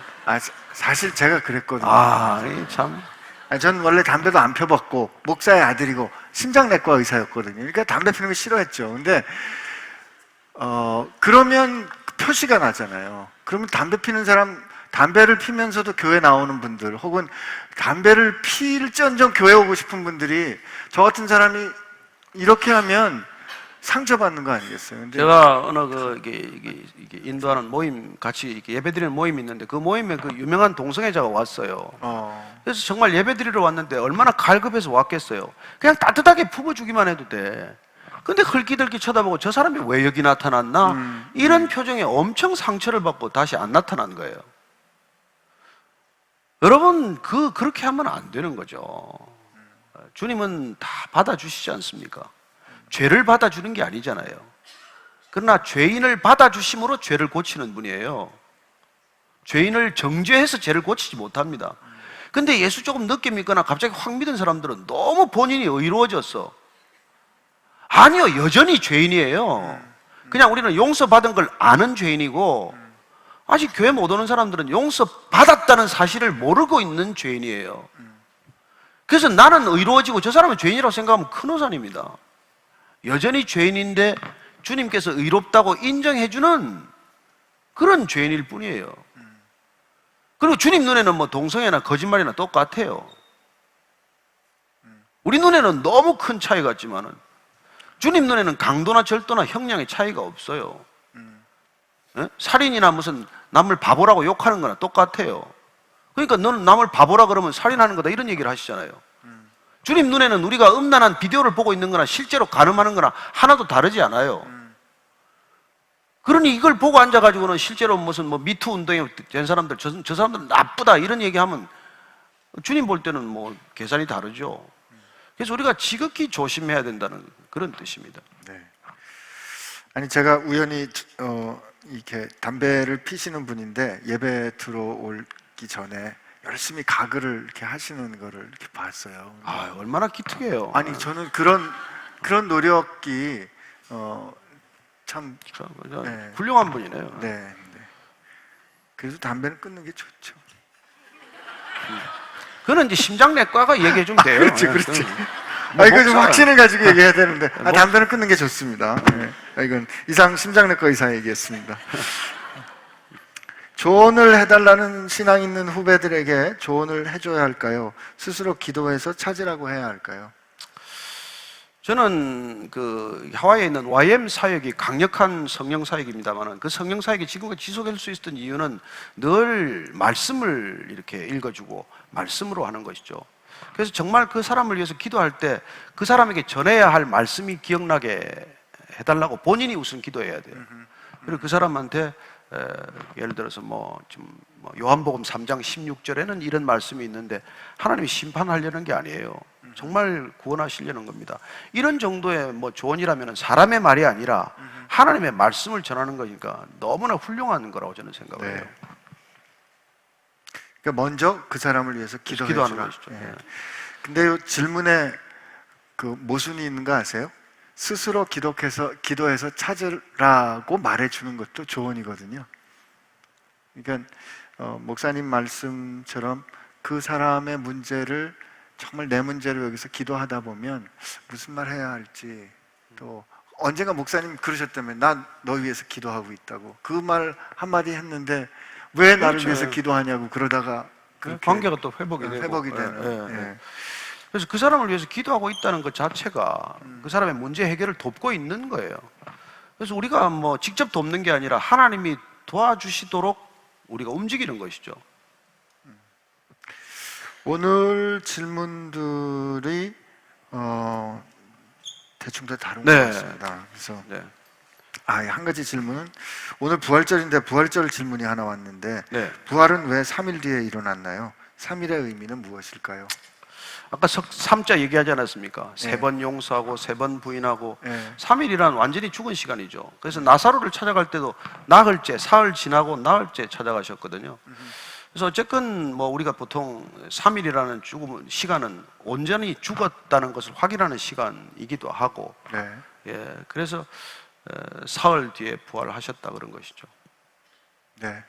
사실 제가 그랬거든요. 이게 참. 저는 원래 담배도 안 펴봤고 목사의 아들이고 심장내과 의사였거든요. 그러니까 담배 피우는 거 싫어했죠. 근데 그러면 표시가 나잖아요. 그러면 담배 피는 사람, 담배를 피면서도 교회 나오는 분들, 혹은 담배를 피일지언정 교회 오고 싶은 분들이 저 같은 사람이 이렇게 하면 상처받는 거 아니겠어요? 근데 제가 어느 이게 인도하는 모임, 같이 이렇게 예배드리는 모임이 있는데, 그 모임에 그 유명한 동성애자가 왔어요. 그래서 정말 예배드리러 왔는데 얼마나 갈급해서 왔겠어요. 그냥 따뜻하게 품어주기만 해도 돼. 근데 흘기들기 쳐다보고 저 사람이 왜 여기 나타났나? 이런 표정에 엄청 상처를 받고 다시 안 나타난 거예요. 여러분, 그렇게 하면 안 되는 거죠. 주님은 다 받아주시지 않습니까? 죄를 받아주는 게 아니잖아요. 그러나 죄인을 받아주심으로 죄를 고치는 분이에요. 죄인을 정죄해서 죄를 고치지 못합니다. 근데 예수 조금 늦게 믿거나 갑자기 확 믿은 사람들은 너무 본인이 의로워졌어. 아니요, 여전히 죄인이에요. 그냥 우리는 용서받은 걸 아는 죄인이고, 아직 교회 못 오는 사람들은 용서받았다는 사실을 모르고 있는 죄인이에요. 그래서 나는 의로워지고 저 사람은 죄인이라고 생각하면 큰 오산입니다. 여전히 죄인인데 주님께서 의롭다고 인정해주는 그런 죄인일 뿐이에요. 그리고 주님 눈에는 뭐 동성애나 거짓말이나 똑같아요. 우리 눈에는 너무 큰 차이 같지만은 주님 눈에는 강도나 절도나 형량의 차이가 없어요. 살인이나 무슨 남을 바보라고 욕하는 거나 똑같아요. 그러니까 너는 남을 바보라 그러면 살인하는 거다, 이런 얘기를 하시잖아요. 주님 눈에는 우리가 음란한 비디오를 보고 있는 거나 실제로 간음하는 거나 하나도 다르지 않아요. 그러니 이걸 보고 앉아가지고는 실제로 무슨 뭐 미투 운동에 된 사람들, 저 사람들은 나쁘다 이런 얘기하면 주님 볼 때는 뭐 계산이 다르죠. 그래서 우리가 지극히 조심해야 된다는 그런 뜻입니다. 네. 아니, 제가 우연히 이렇게 담배를 피시는 분인데 예배 들어오기 전에 열심히 가글을 이렇게 하시는 거를 이렇게 봤어요. 얼마나 기특해요. 아니, 저는 그런 노력이 참 네. 훌륭한 분이네요. 네, 네. 그래서 담배는 끊는 게 좋죠. 그는 이제 심장내과가 얘기해 주면 돼요. 그렇지, 그렇지. 뭐 이거 좀 목사는- 확신을 가지고 얘기해야 되는데 담배는 끊는 게 좋습니다. 네. 이건 이상 심장내과 의사 얘기했습니다. 조언을 해달라는 신앙 있는 후배들에게 조언을 해줘야 할까요? 스스로 기도해서 찾으라고 해야 할까요? 저는 그 하와이에 있는 YM 사역이 강력한 성령 사역입니다만 그 성령 사역이 지금까지 지속될 수 있었던 이유는 늘 말씀을 이렇게 읽어주고 말씀으로 하는 것이죠. 그래서 정말 그 사람을 위해서 기도할 때 그 사람에게 전해야 할 말씀이 기억나게 해달라고 본인이 우선 기도해야 돼요. 그리고 그 사람한테 예를 들어서 지금 요한복음 3장 16절에는 이런 말씀이 있는데 하나님이 심판하려는 게 아니에요. 정말 구원하시려는 겁니다. 이런 정도의 조언이라면 사람의 말이 아니라 하나님의 말씀을 전하는 거니까 너무나 훌륭한 거라고 저는 생각을 해요. 그러니까 먼저 그 사람을 위해서 기도하는 기도해주라. 것이죠. 예. 근데 이 질문에 그 모순이 있는 거 아세요? 스스로 기도해서 찾으라고 말해주는 것도 조언이거든요. 그러니까 목사님 말씀처럼 그 사람의 문제를 정말 내 문제를 여기서 기도하다 보면 무슨 말 해야 할지, 또 언젠가 목사님 그러셨다면 난 너 위해서 기도하고 있다고 그 말 한마디 했는데 왜 나를 그렇죠. 위해서 기도하냐고 그러다가 관계가 또 회복이 되고 회복이 되는. 예. 그래서 그 사람을 위해서 기도하고 있다는 것 자체가 그 사람의 문제 해결을 돕고 있는 거예요. 그래서 우리가 직접 돕는 게 아니라 하나님이 도와주시도록 우리가 움직이는 것이죠. 오늘 질문들이 대충 다 다른 것 같습니다. 그래서 한 가지 질문은 오늘 부활절인데 부활절 질문이 하나 왔는데 부활은 왜 3일 뒤에 일어났나요? 3일의 의미는 무엇일까요? 아까 3자 얘기하지 않았습니까? 3번 용서하고 3번 부인하고 3일이란 완전히 죽은 시간이죠. 그래서 나사로를 찾아갈 때도 나흘째, 사흘 지나고 나흘째 찾아가셨거든요. 그래서 어쨌든 우리가 보통 3일이라는 죽음 시간은 온전히 죽었다는 것을 확인하는 시간이기도 하고 그래서 사흘 뒤에 부활하셨다 그런 것이죠. 네.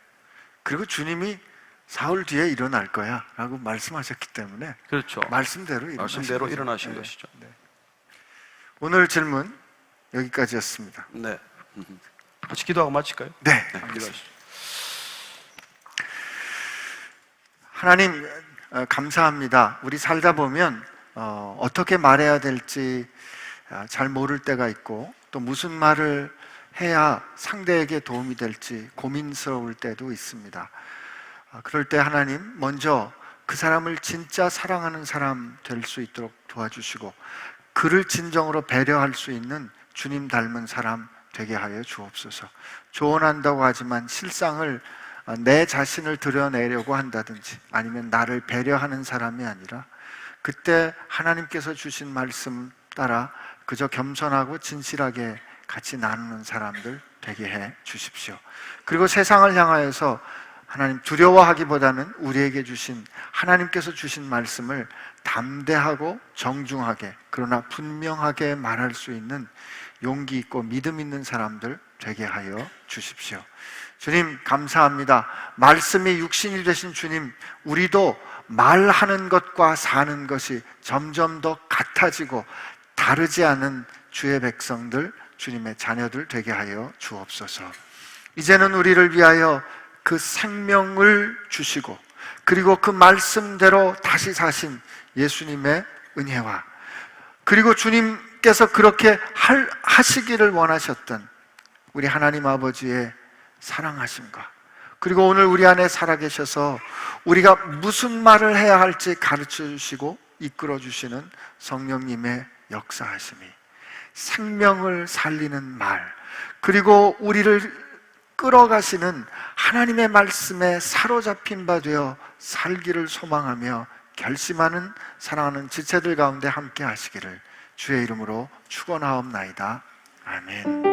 그리고 주님이 사흘 뒤에 일어날 거야 라고 말씀하셨기 때문에 그렇죠. 말씀대로 일어나신 것이죠. 오늘 질문 여기까지였습니다. 네. 같이 기도하고 마칠까요? 네. 기도하시죠. 하나님 감사합니다. 우리 살다 보면 어떻게 말해야 될지 잘 모를 때가 있고 또 무슨 말을 해야 상대에게 도움이 될지 고민스러울 때도 있습니다. 그럴 때 하나님 먼저 그 사람을 진짜 사랑하는 사람 될 수 있도록 도와주시고 그를 진정으로 배려할 수 있는 주님 닮은 사람 되게 하여 주옵소서. 조언한다고 하지만 실상을 내 자신을 드러내려고 한다든지 아니면 나를 배려하는 사람이 아니라 그때 하나님께서 주신 말씀 따라 그저 겸손하고 진실하게 같이 나누는 사람들 되게 해 주십시오. 그리고 세상을 향하여서 하나님 두려워하기보다는 우리에게 주신 하나님께서 주신 말씀을 담대하고 정중하게 그러나 분명하게 말할 수 있는 용기 있고 믿음 있는 사람들 되게 하여 주십시오. 주님 감사합니다. 말씀이 육신이 되신 주님, 우리도 말하는 것과 사는 것이 점점 더 같아지고 다르지 않은 주의 백성들, 주님의 자녀들 되게 하여 주옵소서. 이제는 우리를 위하여 그 생명을 주시고 그리고 그 말씀대로 다시 사신 예수님의 은혜와 그리고 주님께서 그렇게 하시기를 원하셨던 우리 하나님 아버지의 사랑하심과 그리고 오늘 우리 안에 살아계셔서 우리가 무슨 말을 해야 할지 가르쳐 주시고 이끌어 주시는 성령님의 역사하심이 생명을 살리는 말 그리고 우리를 끌어가시는 하나님의 말씀에 사로잡힌 바 되어 살기를 소망하며 결심하는 사랑하는 지체들 가운데 함께 하시기를 주의 이름으로 축원하옵나이다. 아멘.